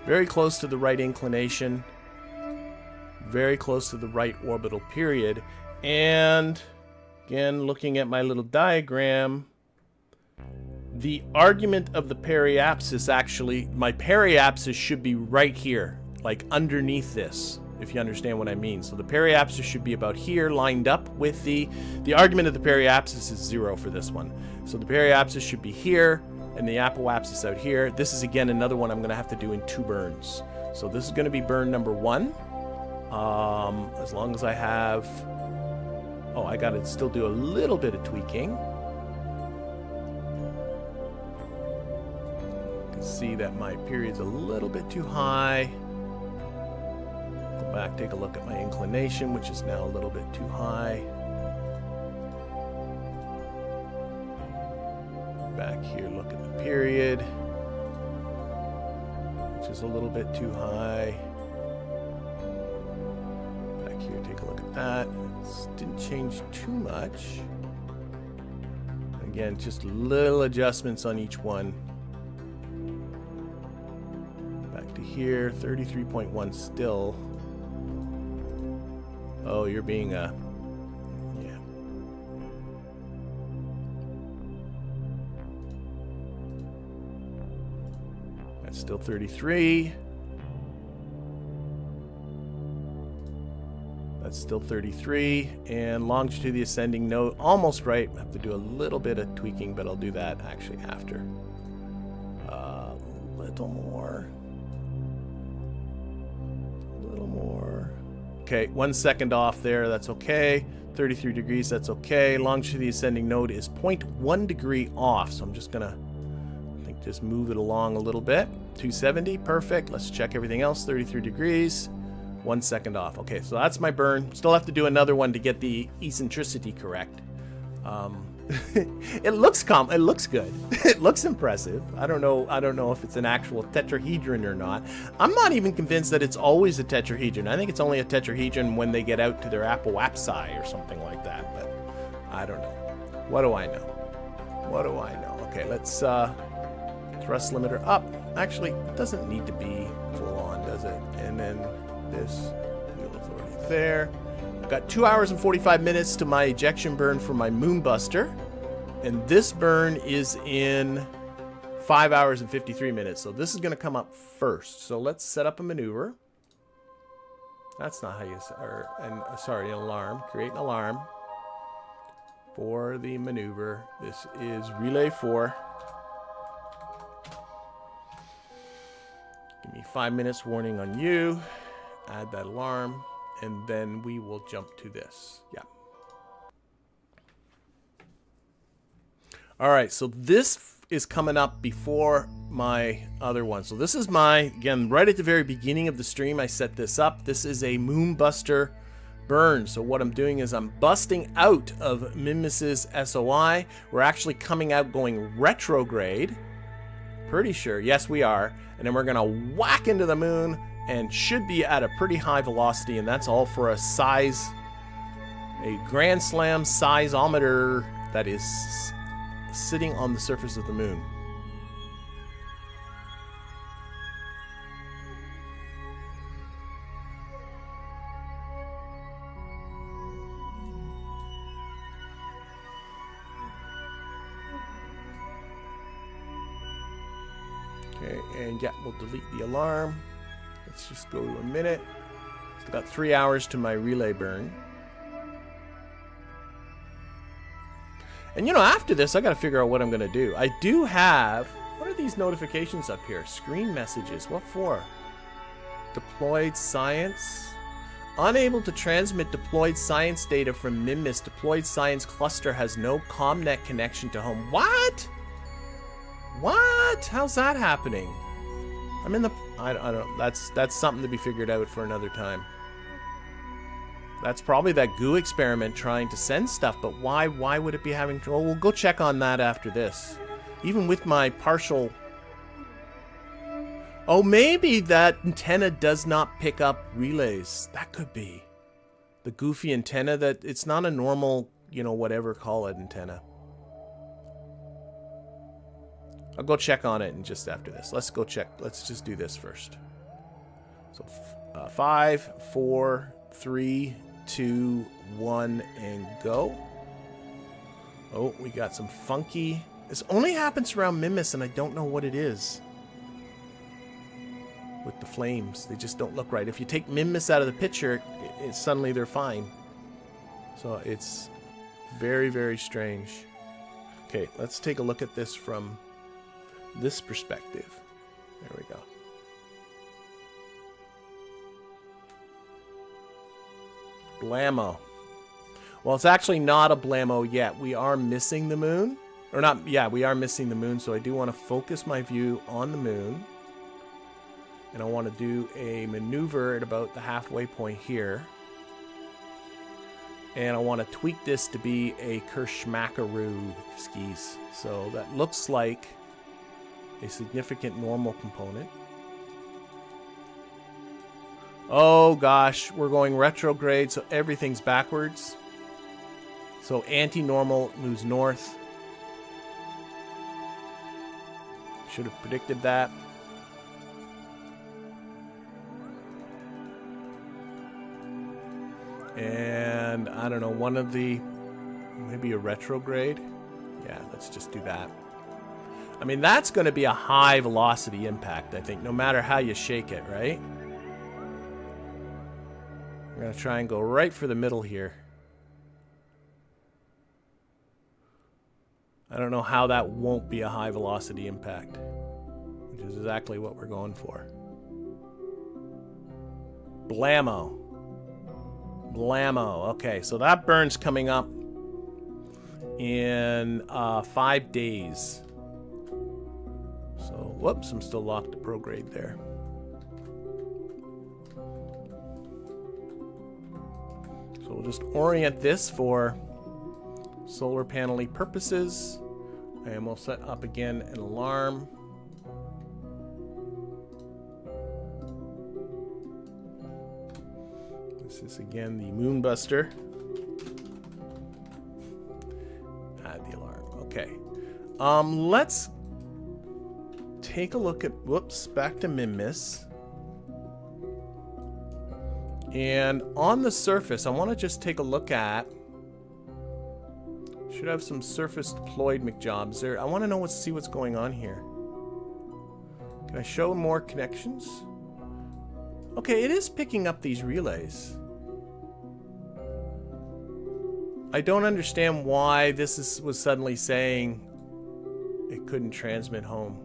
very close to the right inclination, very close to the right orbital period, and again, looking at my little diagram, the argument of the periapsis actually, my periapsis should be right here, like underneath this, if you understand what I mean. So the periapsis should be about here, lined up with the argument of the periapsis is 0 for this one. So the periapsis should be here, and the apoapsis out here. This is, again, another one I'm going to have to do in 2 burns. So this is going to be burn number 1. As long as I have... Oh, I gotta still do a little bit of tweaking. You can see that my period's a little bit too high. Go back, take a look at my inclination, which is now a little bit too high. Back here, look at the period, which is a little bit too high. Back here, take a look at that. Didn't change too much. Again, just little adjustments on each one. Back to here, 33.1 still. Oh, you're being a... yeah. That's still 33. Still 33, and longitude of the ascending node almost right. I have to do a little bit of tweaking, but I'll do that actually after. A little more. Okay, 1 second off there. That's okay. 33 degrees. That's okay. Longitude of the ascending node is 0.1 degree off, so I'm just gonna, I think, just move it along a little bit. 270, perfect. Let's check everything else. 33 degrees. 1 second off. Okay, so that's my burn. Still have to do another one to get the eccentricity correct. It looks good. It looks impressive. I don't know if it's an actual tetrahedron or not. I'm not even convinced that it's always a tetrahedron. I think it's only a tetrahedron when they get out to their apoapsi or something like that, but I don't know. What do I know? Okay, let's thrust limiter up. Actually, it doesn't need to be full on, does it? And then this wheel authority there. I've got 2 hours and 45 minutes to my ejection burn for my Moonbuster, and this burn is in 5 hours and 53 minutes. So this is going to come up first. So let's set up a maneuver. That's not how you... sorry, an alarm. Create an alarm for the maneuver. This is relay 4. Give me 5 minutes warning on you. Add that alarm, and then we will jump to this. Yeah. All right, so this is coming up before my other one. So this is my, again, right at the very beginning of the stream, I set this up. This is a Moonbuster burn. So what I'm doing is I'm busting out of Minmus's SOI. We're actually coming out going retrograde. Pretty sure. Yes, we are. And then we're going to whack into the moon and should be at a pretty high velocity. And that's all for a Grand Slam seismometer that is sitting on the surface of the moon. Okay, and yeah, we'll delete the alarm. Let's just go to a minute. Still got 3 hours to my relay burn. And you know, after this, I gotta figure out what I'm gonna do. I do have, what are these notifications up here? Screen messages, what for? Deployed science? Unable to transmit deployed science data from Minmus. Deployed science cluster has no ComNet connection to home. What? What? How's that happening? I'm in the... I don't... That's something to be figured out for another time. That's probably that goo experiment trying to send stuff, but why would it be having trouble? We'll go check on that after this. Even with my partial... Oh, maybe that antenna does not pick up relays. That could be. The goofy antenna that... It's not a normal, you know, whatever, call it antenna. I'll go check on it and just after this. Let's go check. Let's just do this first. So 5, 4, 3, 2, 1, and go. Oh, we got some funky... This only happens around Minmus, and I don't know what it is. With the flames. They just don't look right. If you take Minmus out of the picture, suddenly they're fine. So it's very, very strange. Okay, let's take a look at this from this perspective. There we go. Blammo. Well, it's actually not a blammo yet. We are missing the moon. Or not, yeah, we are missing the moon, so I do want to focus my view on the moon. And I want to do a maneuver at about the halfway point here. And I want to tweak this to be a Kershmakaroo skis. So that looks like a significant normal component. Oh gosh, we're going retrograde, so everything's backwards. So anti-normal moves north. Should have predicted that. And I don't know, one of the, maybe a retrograde. Yeah, let's just do that. I mean, that's going to be a high velocity impact, I think, no matter how you shake it, right? We're going to try and go right for the middle here. I don't know how that won't be a high velocity impact, which is exactly what we're going for. Blammo. Blammo. Okay, so that burn's coming up in 5 days. So, whoops, I'm still locked to prograde there. So we'll just orient this for solar panel-y purposes. And we'll set up again an alarm. This is again the Moonbuster. Add the alarm. Okay. Let's take a look at, whoops, back to Minmus. And on the surface, I want to just take a look at, should have some surface deployed McJobs there. I want to know see what's going on here. Can I show more connections? Okay, it is picking up these relays. I don't understand why this was suddenly saying it couldn't transmit home.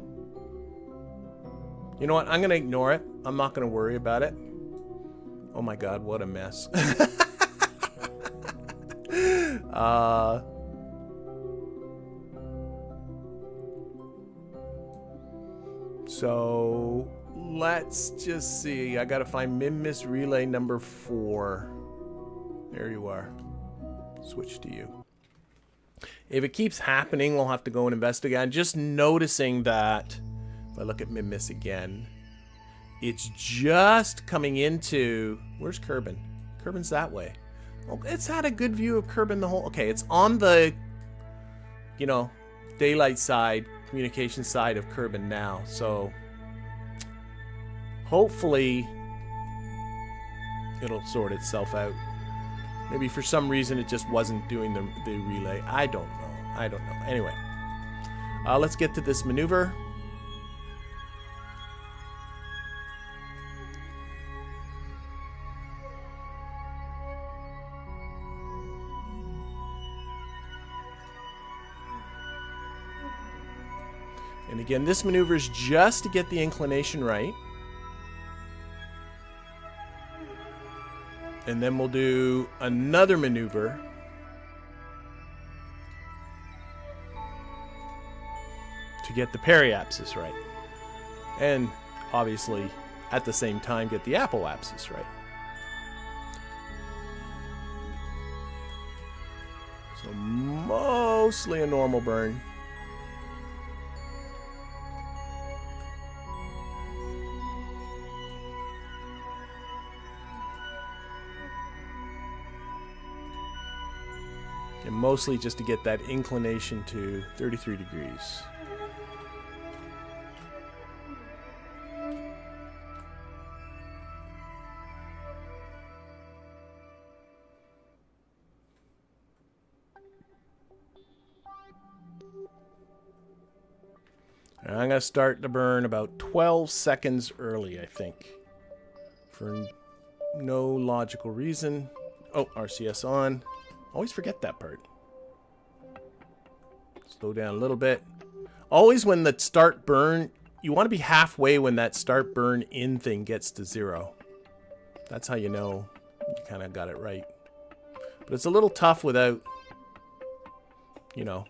You know what? I'm going to ignore it. I'm not going to worry about it. Oh my god, what a mess. So let's just see. I gotta find Minmus relay number 4. There you are. Switch to you. If it keeps happening, we'll have to go and investigate. I'm just noticing that if I look at Minmus again, it's just coming into... Where's Kerbal? Kerbal's that way. Well, it's had a good view of Kerbal the whole... Okay, it's on the, you know, daylight side, communication side of Kerbal now. So hopefully it'll sort itself out. Maybe for some reason it just wasn't doing the relay. I don't know. Anyway, let's get to this maneuver. And again, this maneuver is just to get the inclination right. And then we'll do another maneuver to get the periapsis right. And obviously, at the same time, get the apoapsis right. So mostly a normal burn. And mostly just to get that inclination to 33 degrees. And I'm going to start the burn about 12 seconds early, I think. For no logical reason. Oh, RCS on. Always forget that part. Slow down a little bit. Always when the start burn, you want to be halfway when that start burn in thing gets to 0. That's how you know you kind of got it right. But it's a little tough without, you know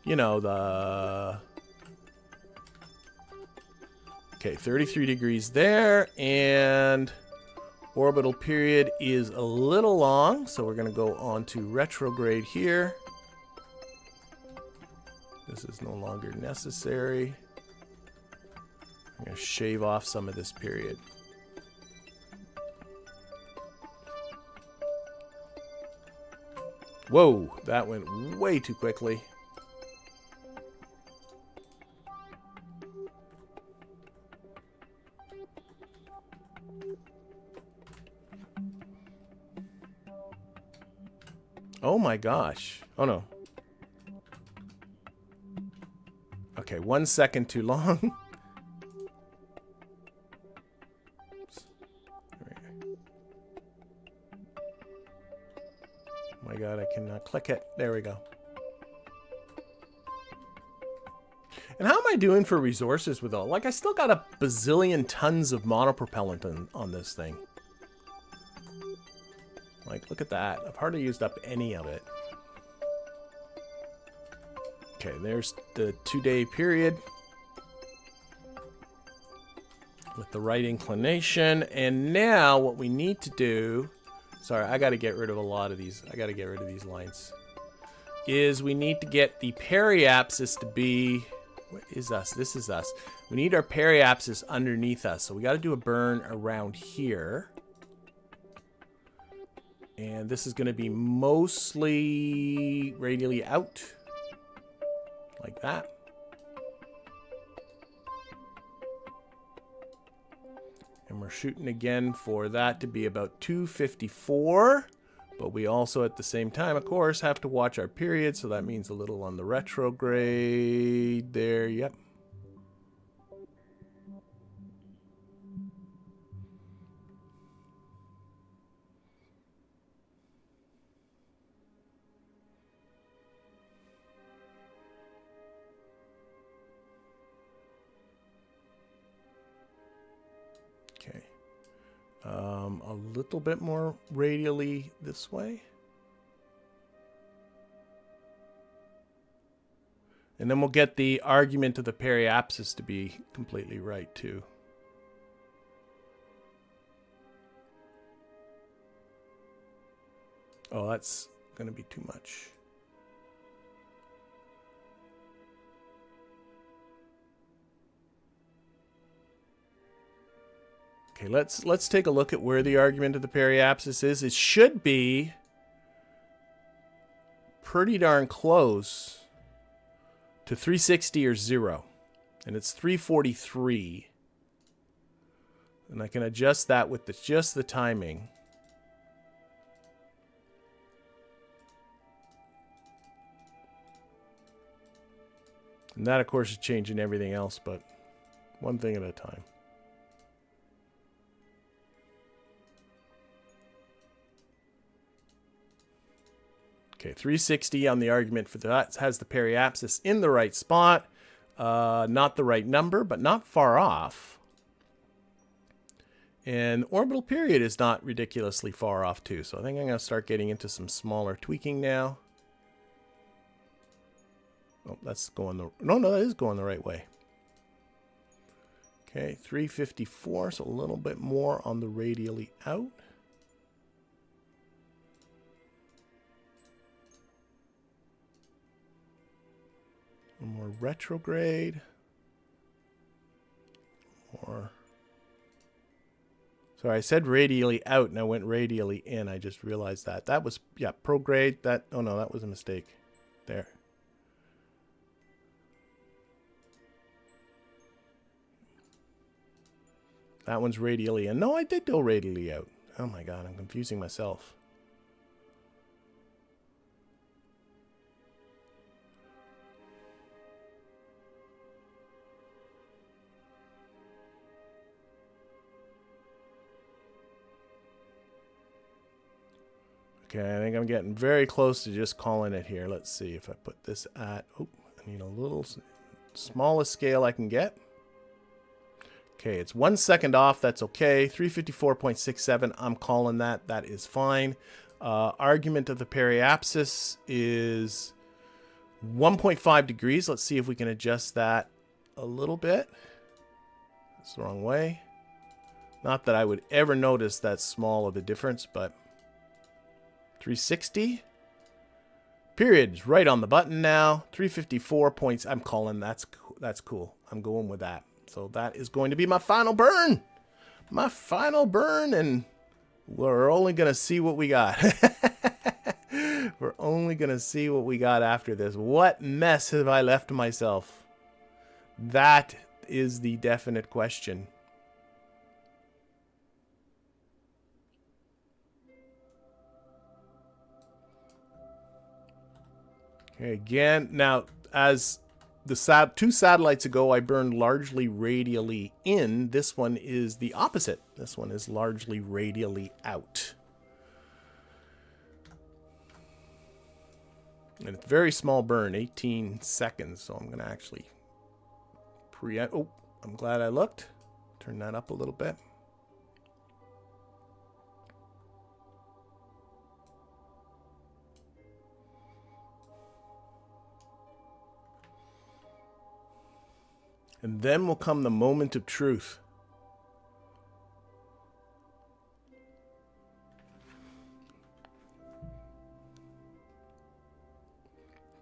the... Okay, 33 degrees there, and orbital period is a little long, so we're going to go on to retrograde here. This is no longer necessary. I'm going to shave off some of this period. Whoa, that went way too quickly. Oh my gosh. Oh no. Okay, 1 second too long. Oh my god, I cannot click it. There we go. And how am I doing for resources with all? Like, I still got a bazillion tons of monopropellant on this thing. Like, look at that. I've hardly used up any of it. Okay, there's the 2-day period. With the right inclination. And now what we need to do... Sorry, I got to get rid of a lot of these. I got to get rid of these lines. Is we need to get the periapsis to be... What is us? This is us. We need our periapsis underneath us. So we got to do a burn around here. And this is going to be mostly radially out. Like that. And we're shooting again for that to be about 254. But we also, at the same time, of course, have to watch our period. So that means a little on the retrograde there. Yep. A little bit more radially this way. And then we'll get the argument of the periapsis to be completely right too. Oh, that's going to be too much. Okay, let's take a look at where the argument of the periapsis is. It should be pretty darn close to 360 or 0. And it's 343. And I can adjust that with just the timing. And that, of course, is changing everything else, but one thing at a time. Okay, 360 on the argument for that has the periapsis in the right spot. Not the right number, but not far off. And the orbital period is not ridiculously far off too. So I think I'm going to start getting into some smaller tweaking now. Oh, that's going the... No, that is going the right way. Okay, 354, so a little bit more on the radially out. More retrograde. More. Sorry, I said radially out and I went radially in. I just realized that. That was, yeah, prograde. That, oh no, that was a mistake. There. That one's radially in. No, I did go radially out. Oh my god, I'm confusing myself. Okay, I think I'm getting very close to just calling it here. Let's see if I put this at... Oh, I need a little smallest scale I can get. Okay, it's 1 second off. That's okay. 354.67. I'm calling that. That is fine. Argument of the periapsis is 1.5 degrees. Let's see if we can adjust that a little bit. That's the wrong way. Not that I would ever notice that small of a difference, but... 360. Period's right on the button now. 354 points. I'm calling that's cool. I'm going with that. So that is going to be my final burn. My final burn, and we're only going to see what we got. We're only going to see what we got after this. What mess have I left myself? That is the definite question. Okay, again, now, as the two satellites ago, I burned largely radially in. This one is the opposite. This one is largely radially out. And it's a very small burn, 18 seconds. So I'm going to actually oh, I'm glad I looked. Turn that up a little bit. And then will come the moment of truth.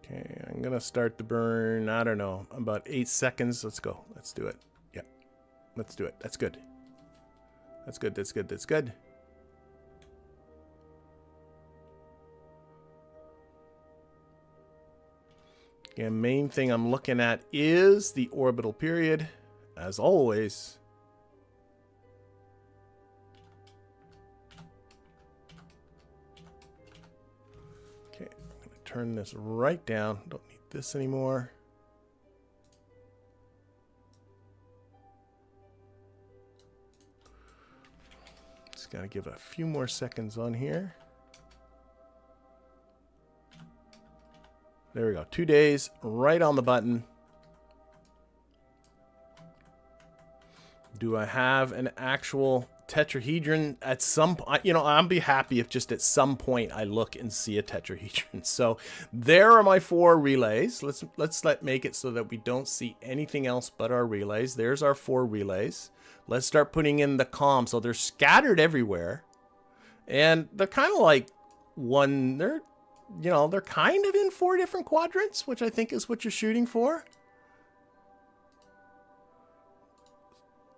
Okay, I'm going to start the burn, I don't know, about 8 seconds. Let's go. Let's do it. Yep. Let's do it. That's good. That's good. That's good. That's good. Again, main thing I'm looking at is the orbital period, as always. Okay, I'm going to turn this right down. Don't need this anymore. Just got to give a few more seconds on here. There we go. 2 days, right on the button. Do I have an actual tetrahedron at some point? You know, I'll be happy if just at some point I look and see a tetrahedron. So there are my 4 relays. Let's make it so that we don't see anything else but our relays. There's our 4 relays. Let's start putting in the comms. So they're scattered everywhere. And they're kind of like one, they're, you know, they're kind of in 4 different quadrants, which I think is what you're shooting for.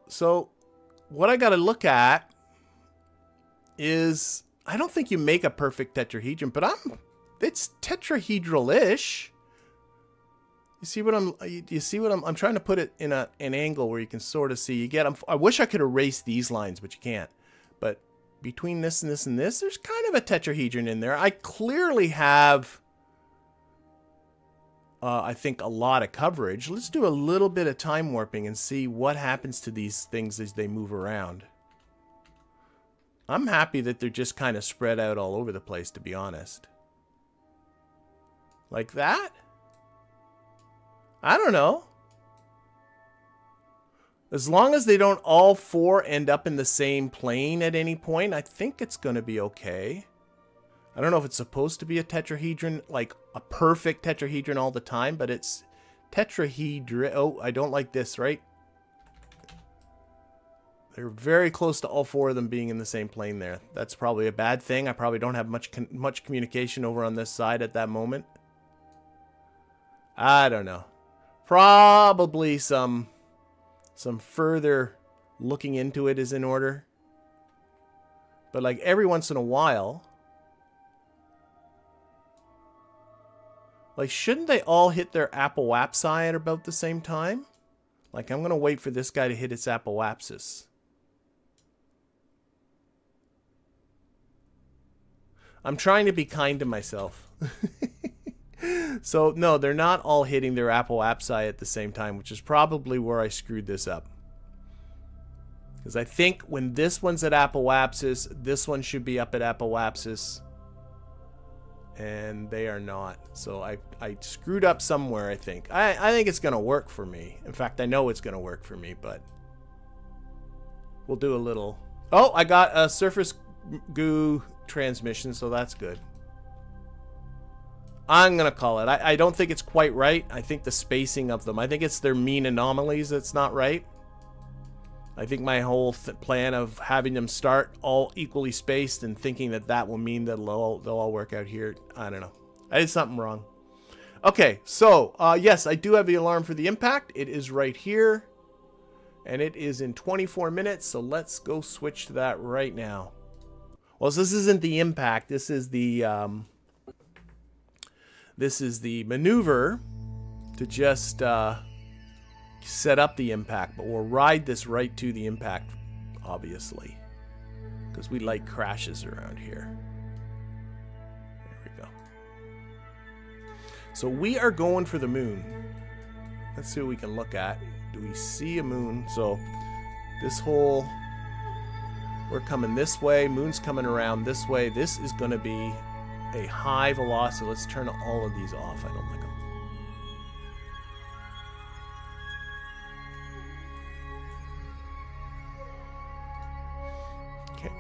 So what I got to look at is, I don't think you make a perfect tetrahedron, but it's tetrahedral-ish. You see what I'm trying to put it in an angle where you can sort of see. I wish I could erase these lines, but you can't. But between this and this and this, there's kind of a tetrahedron in there. I clearly have, I think, a lot of coverage. Let's do a little bit of time warping and see what happens to these things as they move around. I'm happy that they're just kind of spread out all over the place, to be honest. Like that? I don't know. As long as they don't all 4 end up in the same plane at any point, I think it's going to be okay. I don't know if it's supposed to be a tetrahedron, like a perfect tetrahedron all the time, but it's tetrahedron. Oh, I don't like this, right? They're very close to all 4 of them being in the same plane there. That's probably a bad thing. I probably don't have much communication over on this side at that moment. I don't know. Probably some further looking into it is in order. But like every once in a while, like shouldn't they all hit their apoapsi at about the same time? Like I'm going to wait for this guy to hit its apoapsis. I'm trying to be kind to myself. So, no, they're not all hitting their apoapsi at the same time, which is probably where I screwed this up. Because I think when this one's at apoapsis, this one should be up at apoapsis. And they are not. So I screwed up somewhere, I think. I think it's going to work for me. In fact, I know it's going to work for me, but we'll do a little... Oh, I got a surface goo transmission, so that's good. I'm going to call it. I don't think it's quite right. I think the spacing of them, I think it's their mean anomalies that's not right. I think my whole plan of having them start all equally spaced and thinking that that will mean that they'll all work out here. I don't know. I did something wrong. Okay, so yes, I do have the alarm for the impact. It is right here. And it is in 24 minutes, so let's go switch to that right now. Well, so this isn't the impact. This is the maneuver to just set up the impact, but we'll ride this right to the impact, obviously, because we like crashes around here. There we go. So we are going for the moon. Let's see what we can look at. Do we see a moon? So this whole, we're coming this way, moon's coming around this way. This is going to be a high velocity. Let's turn all of these off. I don't like them. Okay.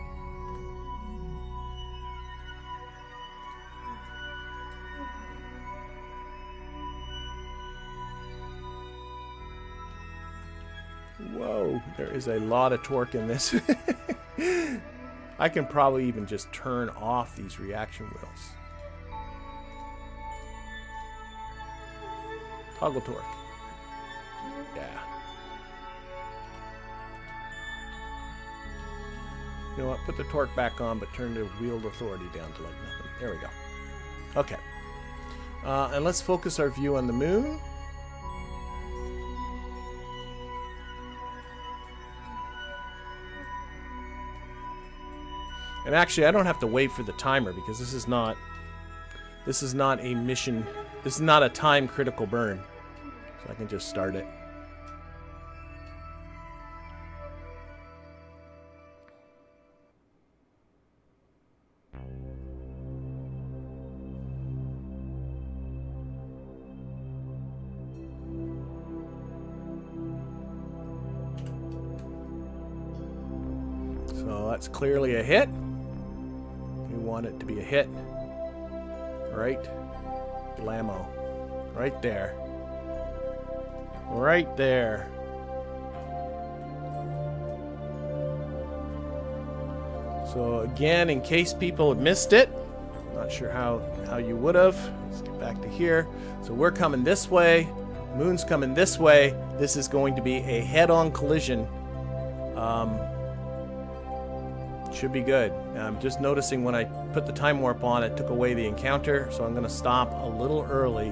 Whoa, there is a lot of torque in this. I can probably even just turn off these reaction wheels. Toggle torque. Yeah. You know what? Put the torque back on, but turn the wheel authority down to like nothing. There we go. Okay. And let's focus our view on the moon. And actually, I don't have to wait for the timer because this is not a mission. This is not a time critical burn. So I can just start it. So that's clearly a hit. We want it to be a hit. Right? Blammo. Right there. Right there. So again, in case people have missed it, Not sure how you would have. Let's get back to here. So we're coming this way. Moon's coming this way. This is going to be a head-on collision. Should be good. I'm just noticing when I put the time warp on, it took away the encounter, so I'm going to stop a little early.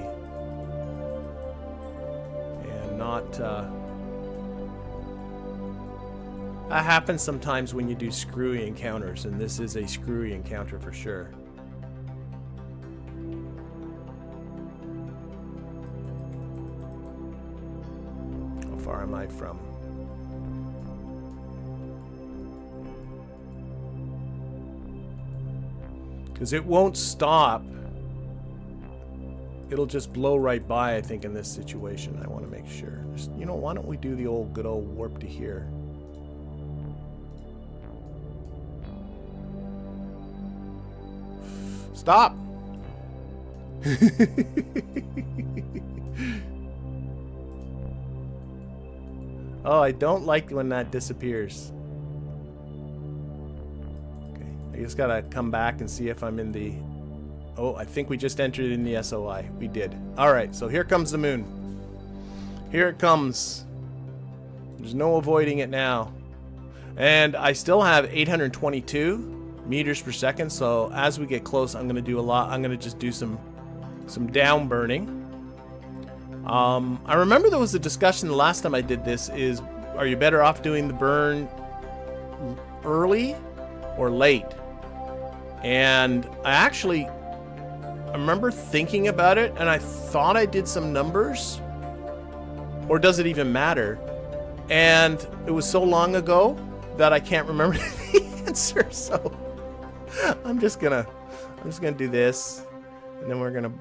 And not... that happens sometimes when you do screwy encounters, and this is a screwy encounter for sure. How far am I from? Because it won't stop. It'll just blow right by, I think, in this situation. I want to make sure. Just, you know, why don't we do the good old warp to here? Stop! Oh, I don't like when that disappears. I just gotta come back and see if I'm in the... Oh, I think we just entered in the SOI. We did. Alright, so here comes the moon. Here it comes. There's no avoiding it now. And I still have 822 meters per second, so as we get close, I'm gonna do a lot. I'm gonna just do some down burning. I remember there was a discussion the last time I did this is, are you better off doing the burn early or late? And I remember thinking about it, and I thought I did some numbers. Or does it even matter? And it was so long ago that I can't remember the answer. So I'm just gonna do this, and then we're gonna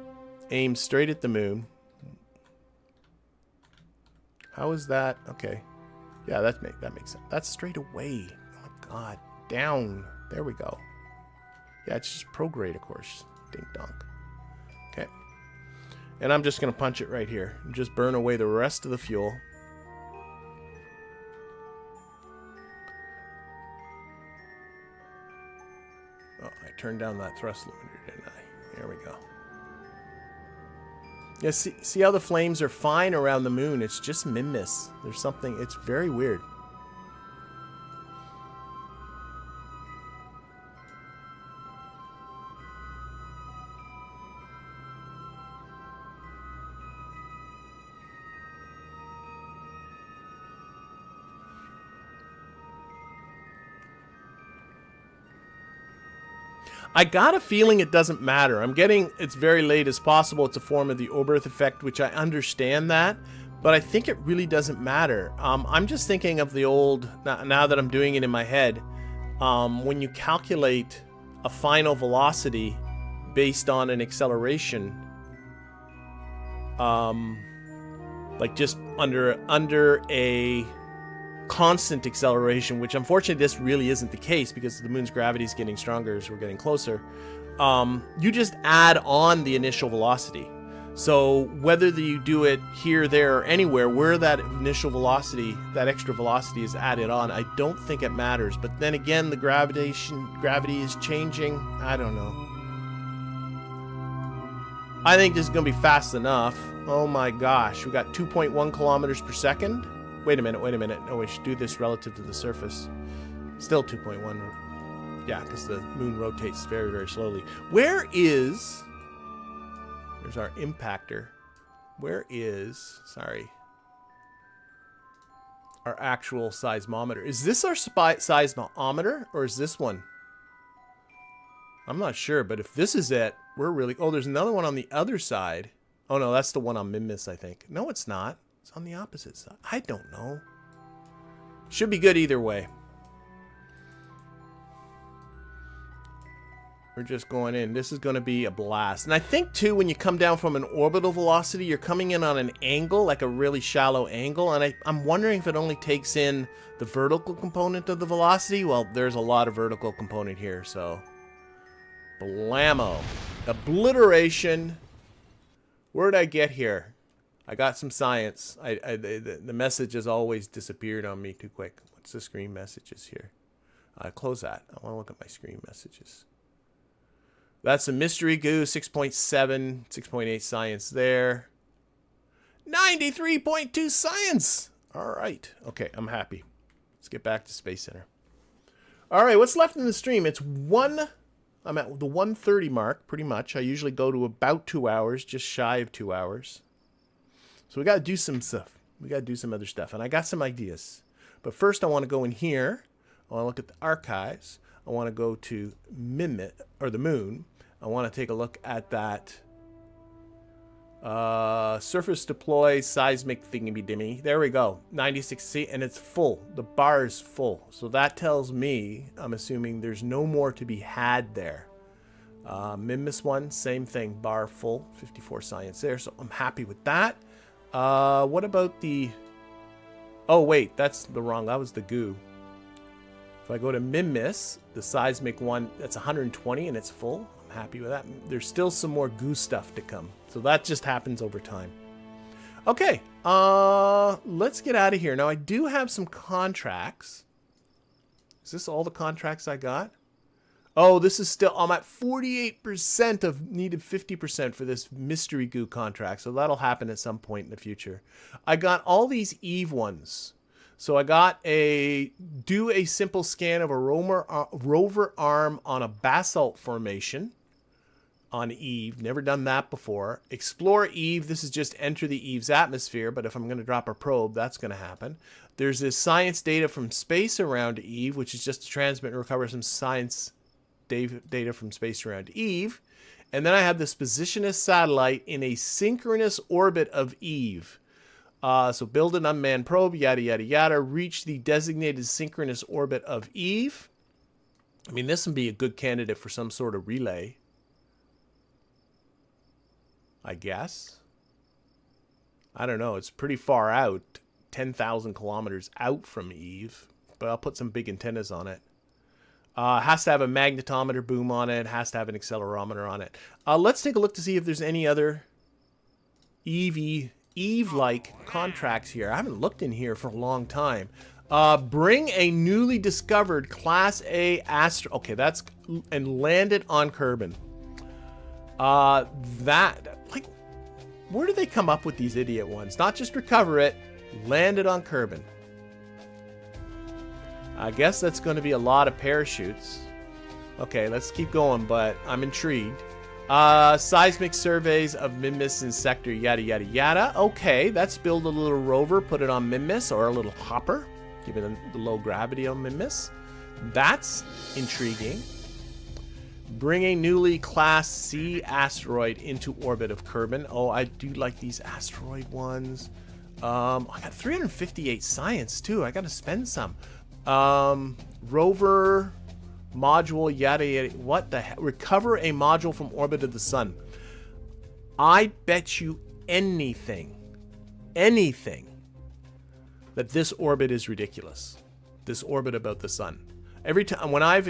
aim straight at the moon. How is that? Okay. Yeah, that makes sense. That's straight away. Oh my god. Down. There we go. Yeah, it's just prograde, of course. Dink donk. Okay. And I'm just going to punch it right here. And just burn away the rest of the fuel. Oh, I turned down that thrust limiter, didn't I? There we go. Yeah, see how the flames are fine around the moon? It's just Minmus. There's something... It's very weird. I got a feeling it doesn't matter. I'm getting it's very late as possible. It's a form of the Oberth effect, which I understand that, but I think it really doesn't matter. I'm just thinking of the old, now that I'm doing it in my head, when you calculate a final velocity based on an acceleration, like just under a constant acceleration, which unfortunately this really isn't the case because the moon's gravity is getting stronger as we're getting closer. You just add on the initial velocity. So whether you do it here, there, or anywhere, where that initial velocity, that extra velocity is added on, I don't think it matters. But then again, the gravity is changing. I don't know. I think this is going to be fast enough. Oh my gosh, we got 2.1 kilometers per second. Wait a minute. No, we should do this relative to the surface. Still 2.1. Yeah, because the moon rotates very, very slowly. There's our impactor. Our actual seismometer. Is this our seismometer, or is this one? I'm not sure, but if this is it, we're really... Oh, there's another one on the other side. Oh, no, that's the one on Minmus, I think. No, it's not. It's on the opposite side. I don't know. Should be good either way. We're just going in. This is going to be a blast. And I think, too, when you come down from an orbital velocity, you're coming in on an angle, like a really shallow angle. And I'm wondering if it only takes in the vertical component of the velocity. Well, there's a lot of vertical component here, so... Blammo. Obliteration. Where'd I get here? I got some science. The message has always disappeared on me too quick. What's the screen messages here? Close that. I want to look at my screen messages. That's a mystery goo, 6.7, 6.8 science there. 93.2 science. All right. Okay, I'm happy. Let's get back to Space Center. All right, what's left in the stream? It's I'm at the 1:30 mark, pretty much. I usually go to about 2 hours, just shy of 2 hours. So we got to do some stuff. We got to do some other stuff, and I got some ideas. But first, I want to go in here. I want to look at the archives. I want to go to Minmus, or the Moon. I want to take a look at that surface deploy seismic thingy-dimmy. There we go. 96C, and it's full. The bar is full. So that tells me, I'm assuming there's no more to be had there. Minmus one, same thing. Bar full. 54 science there. So I'm happy with that. What about the... Oh, wait. That's the wrong... That was the goo. If I go to Minmus, the seismic one, that's 120 and it's full. I'm happy with that. There's still some more goo stuff to come. So that just happens over time. Okay, let's get out of here. Now, I do have some contracts. Is this all the contracts I got? Oh, this is still... I'm at 48% of needed 50% for this mystery goo contract. So that'll happen at some point in the future. I got all these Eve ones. So I got do a simple scan of a rover arm on a basalt formation on Eve. Never done that before. Explore Eve. This is just enter the Eve's atmosphere, but if I'm going to drop a probe, that's going to happen. There's this science data from space around Eve, which is just to transmit and recover some science data from space around Eve. And then I have this positionist satellite in a synchronous orbit of Eve. So build an unmanned probe, yada, yada, yada. Reach the designated synchronous orbit of Eve. I mean, this would be a good candidate for some sort of relay, I guess. I don't know. It's pretty far out, 10,000 kilometers out from Eve. But I'll put some big antennas on it. Has to have a magnetometer boom on it. Has to have an accelerometer on it. Let's take a look to see if there's any other Eve-like contracts here. I haven't looked in here for a long time. Bring a newly discovered Class A asteroid. Okay, that's... And land it on Kerbal. Like, where do they come up with these idiot ones? Not just recover it, land it on Kerbal. I guess that's going to be a lot of parachutes. Okay, let's keep going, but I'm intrigued. Seismic surveys of Minmus and sector, yada, yada, yada. Okay, let's build a little rover, put it on Minmus, or a little hopper, give it the low gravity on Minmus. That's intriguing. Bring a newly Class C asteroid into orbit of Kerbal. Oh, I do like these asteroid ones. I got 358 science, too. I got to spend some. Rover... module, yada yada. What the heck? Recover a module from orbit of the sun. I bet you anything that this orbit is ridiculous. This orbit about the sun. Every time when I've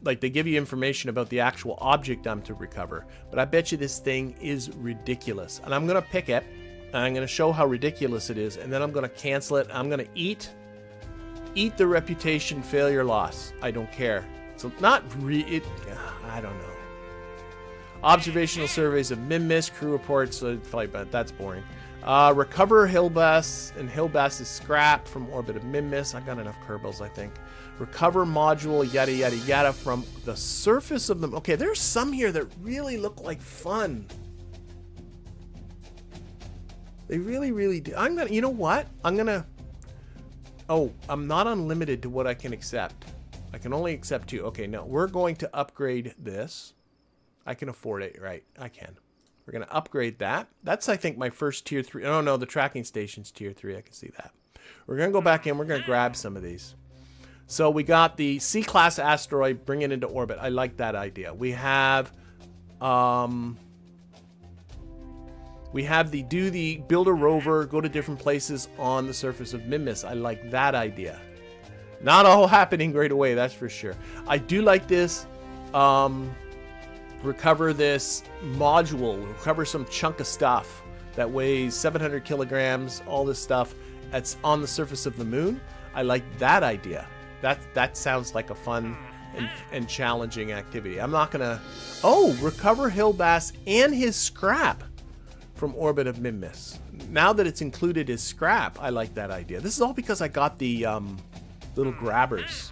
like they give you information about the actual object I'm to recover, but I bet you this thing is ridiculous. And I'm gonna pick it and I'm gonna show how ridiculous it is, and then I'm gonna cancel it. I'm gonna eat the reputation, failure, loss. I don't care. So not I don't know. Observational surveys of Minmus, crew reports, flight, but that's boring. Recover Hillbass and Hillbass's scrap from orbit of Minmus. I got enough Kerbals, I think. Recover module, yada yada yada, from the surface of them. Okay, there's some here that really look like fun. They really, really do. I'm gonna, you know what? I'm gonna. Oh, I'm not unlimited to what I can accept. I can only accept 2. Okay, no, we're going to upgrade this. I can afford it, right? I can. We're going to upgrade that. That's, I think, my first tier 3. Oh, no, the tracking station's tier 3. I can see that. We're going to go back in. We're going to grab some of these. So we got the C-class asteroid, bring it into orbit. I like that idea. We have build a rover, go to different places on the surface of Minmus. I like that idea. Not all happening right away, that's for sure. I do like this. Recover this module, recover some chunk of stuff that weighs 700 kilograms, all this stuff that's on the surface of the moon. I like that idea. That sounds like a fun and challenging activity. I'm not gonna... Oh, recover Hillbass and his scrap from orbit of Minmus. Now that it's included as scrap, I like that idea. This is all because I got the little grabbers.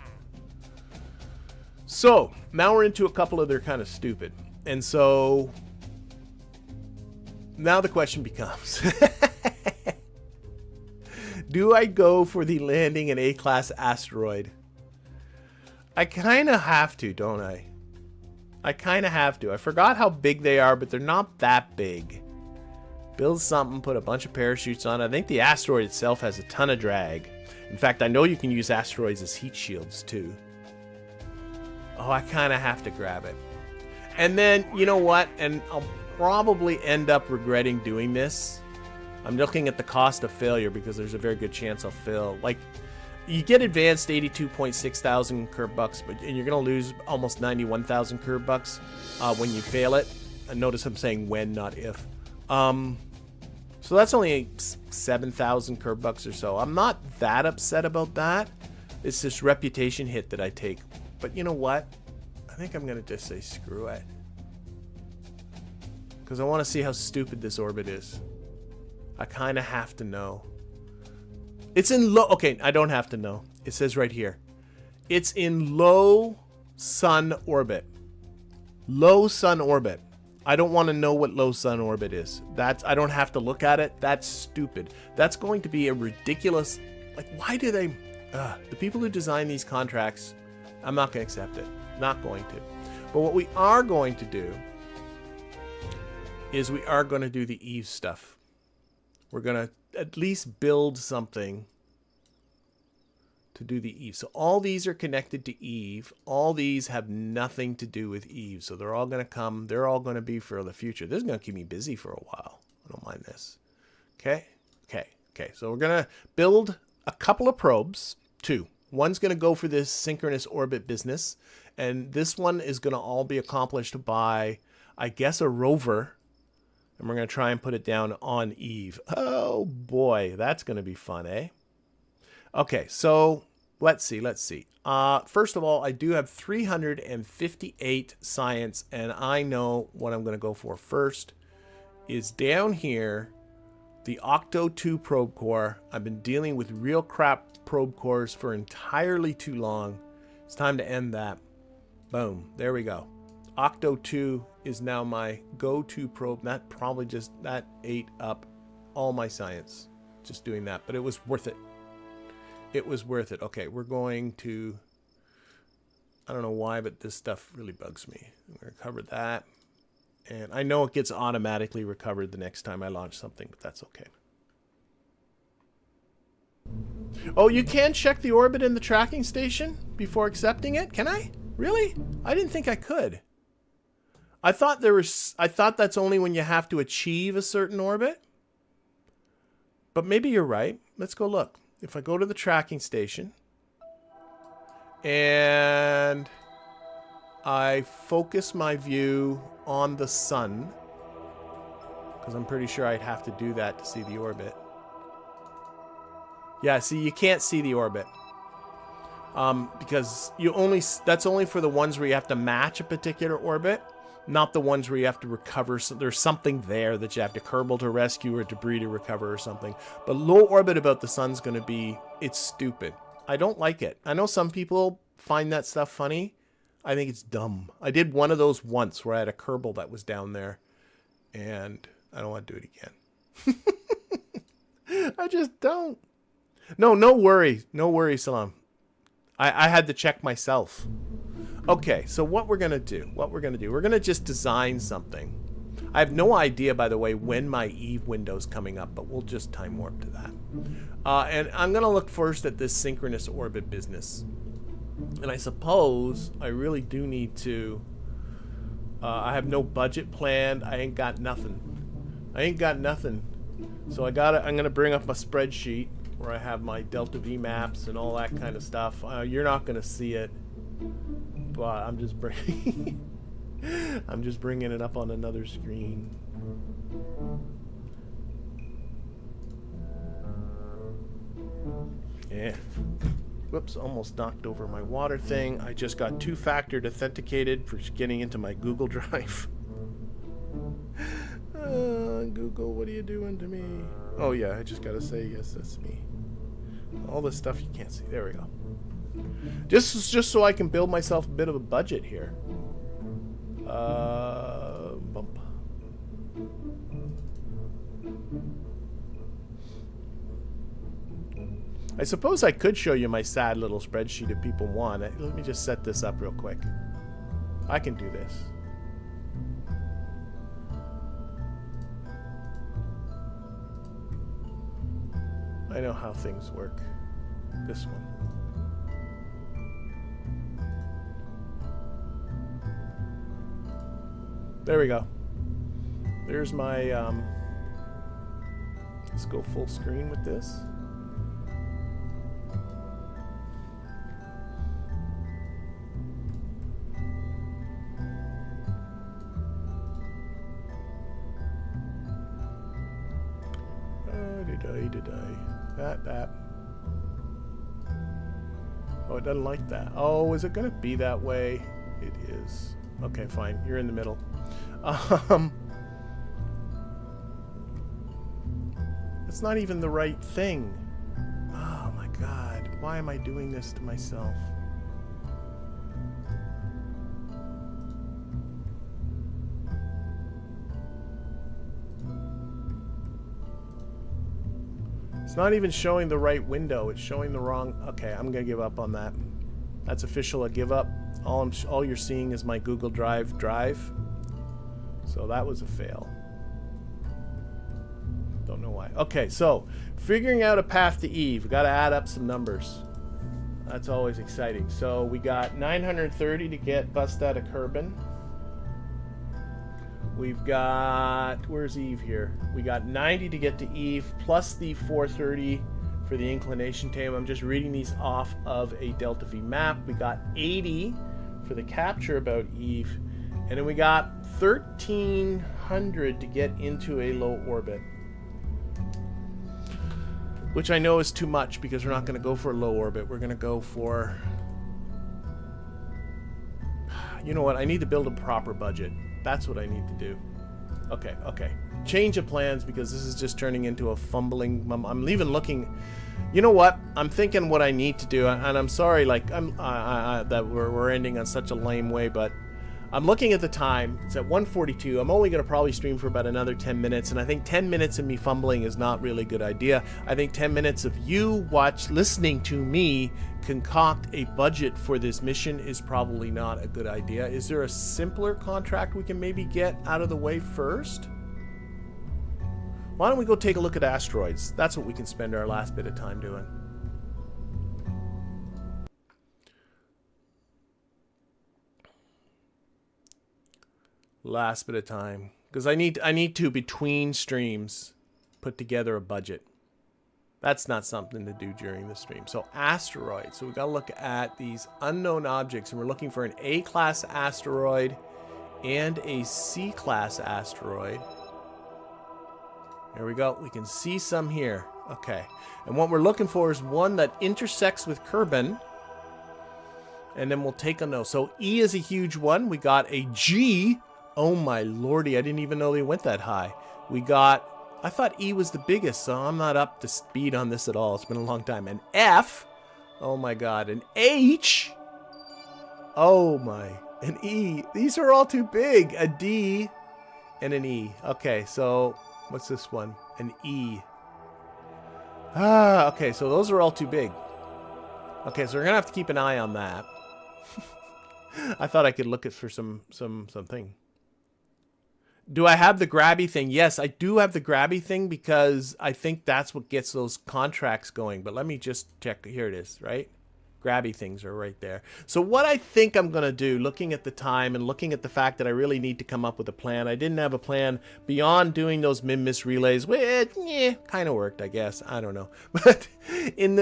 So now we're into a couple of they're kind of stupid. And so now the question becomes, do I go for the landing an A-class asteroid? I kind of have to, don't I? I kind of have to. I forgot how big they are, but they're not that big. Build something, put a bunch of parachutes on it. I think the asteroid itself has a ton of drag. In fact, I know you can use asteroids as heat shields too. Oh, I kind of have to grab it. And then, you know what? And I'll probably end up regretting doing this. I'm looking at the cost of failure because there's a very good chance I'll fail. Like, you get advanced 82.6 thousand curb bucks, and you're going to lose almost 91,000 curb bucks when you fail it. And notice I'm saying when, not if. So that's only 7,000 curb bucks or so. I'm not that upset about that. It's this reputation hit that I take. But you know what? I think I'm going to just say screw it. Because I want to see how stupid this orbit is. I kind of have to know. It's in low... Okay, I don't have to know. It says right here. It's in low sun orbit. Low sun orbit. I don't want to know what low sun orbit is. I don't have to look at it. That's stupid. That's going to be a ridiculous... Like, why do they... the people who design these contracts, I'm not going to accept it. Not going to. But what we are going to do is we are going to do the Eve stuff. We're going to at least build something to do the Eve. So all these are connected to Eve. All these have nothing to do with Eve. So they're all going to come. They're all going to be for the future. This is going to keep me busy for a while. I don't mind this. Okay? Okay. So we're going to build a couple of probes. Two. One's going to go for this synchronous orbit business. And this one is going to all be accomplished by, I guess, a rover. And we're going to try and put it down on Eve. Oh, boy. That's going to be fun, eh? Okay, so let's see. First of all, I do have 358 science, and I know what I'm going to go for first is down here, the Octo 2 probe core. I've been dealing with real crap probe cores for entirely too long. It's time to end that. Boom. There we go. Octo 2 is now my go-to probe. That ate up all my science just doing that, but it was worth it. It was worth it. Okay, we're going to... I don't know why, but this stuff really bugs me. I'm going to cover that. And I know it gets automatically recovered the next time I launch something, but that's okay. Oh, you can check the orbit in the tracking station before accepting it? Can I? Really? I didn't think I could. I thought that's only when you have to achieve a certain orbit. But maybe you're right. Let's go look. If I go to the tracking station and I focus my view on the sun, because I'm pretty sure I'd have to do that to see the orbit. Yeah, see, you can't see the orbit. Because that's only for the ones where you have to match a particular orbit, not the ones where you have to recover. So there's something there that you have to Kerbal to rescue or debris to recover or something. But low orbit about the sun's going to be, it's stupid. I don't like it. I know some people find that stuff funny. I think it's dumb. I did one of those once where I had a Kerbal that was down there, and I don't want to do it again. I just don't. No worry. No worry, Salam. I had to check myself. Okay, so what we're going to do, we're going to just design something. I have no idea, by the way, when my Eve window's coming up, but we'll just time warp to that. And I'm going to look first at this synchronous orbit business. And I suppose I really do need to... I have no budget planned. I ain't got nothing. So I'm going to bring up my spreadsheet where I have my Delta V maps and all that kind of stuff. You're not going to see it. But I'm just bringing it up on another screen. Yeah. Whoops, almost knocked over my water thing. I just got two-factor authenticated for getting into my Google Drive. Google, what are you doing to me? Oh yeah, I just gotta say, yes, that's me. All this stuff you can't see. There we go. Just so I can build myself a bit of a budget here. Bump. I suppose I could show you my sad little spreadsheet if people want. Let me just set this up real quick. I can do this. I know how things work. This one. There we go. There's my, let's go full screen with this. That. Oh, it doesn't like that. Oh, is it going to be that way? It is. Okay, fine. You're in the middle. It's not even the right thing. Oh my God. Why am I doing this to myself? It's not even showing the right window. It's showing the wrong... Okay, I'm going to give up on that. That's official. I give up. All you're seeing is my Google Drive. So that was a fail. Don't know why. Okay, so figuring out a path to Eve. We've got to add up some numbers. That's always exciting. So we got 930 to get bust out of Kerbal. We've got, where's Eve here? We got 90 to get to Eve, plus the 430 for the inclination table. I'm just reading these off of a Delta V map. We got 80 for the capture about Eve, and then we got 1300 to get into a low orbit. Which I know is too much because we're not going to go for a low orbit. We're going to go for... You know what? I need to build a proper budget. That's what I need to do. Okay. Change of plans because this is just turning into a fumbling... I'm even looking... You know what? I'm thinking what I need to do, and I'm sorry, like, that we're ending on such a lame way, but I'm looking at the time. It's at 1:42. I'm only going to probably stream for about another 10 minutes, and I think 10 minutes of me fumbling is not really a good idea. I think 10 minutes of you listening to me concoct a budget for this mission is probably not a good idea. Is there a simpler contract we can maybe get out of the way first? Why don't we go take a look at asteroids? That's what we can spend our last bit of time doing. Last bit of time, because I need to, between streams, put together a budget. That's not something to do during the stream. So asteroids. So we got to look at these unknown objects, and we're looking for an A-class asteroid and a C-class asteroid. There we go. We can see some here. Okay. And what we're looking for is one that intersects with Kerbal. And then we'll take a no. So E is a huge one. We got a G. Oh my lordy. I didn't even know they went that high. We got... I thought E was the biggest, so I'm not up to speed on this at all. It's been a long time. An F. Oh my god. An H. Oh my. An E. These are all too big. A D and an E. Okay, so what's this one? An E. Ah, okay, so those are all too big. Okay, so we're gonna have to keep an eye on that. I thought I could look at for something. Do I have the grabby thing? Yes, I do have the grabby thing because I think that's what gets those contracts going. But let me just check. Here it is, right? Grabby things are right there. So what I think I'm going to do, looking at the time and looking at the fact that I really need to come up with a plan. I didn't have a plan beyond doing those Minmus relays, which, kind of worked, I guess. I don't know. But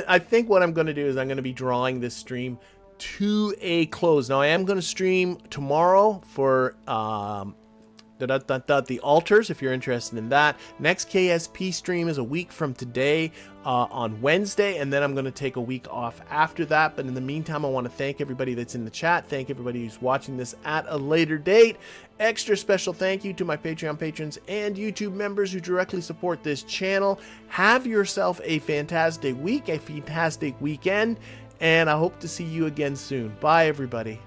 I think what I'm going to do is I'm going to be drawing this stream to a close. Now, I am going to stream tomorrow for... the altars if you're interested in that. Next KSP stream is a week from today on Wednesday, and then I'm going to take a week off after that. But in the meantime, I want to thank everybody that's in the chat. Thank everybody who's watching this at a later date. Extra special thank you to my Patreon patrons and YouTube members who directly support this channel. Have yourself a fantastic week, a fantastic weekend, and I hope to see you again soon. Bye, everybody.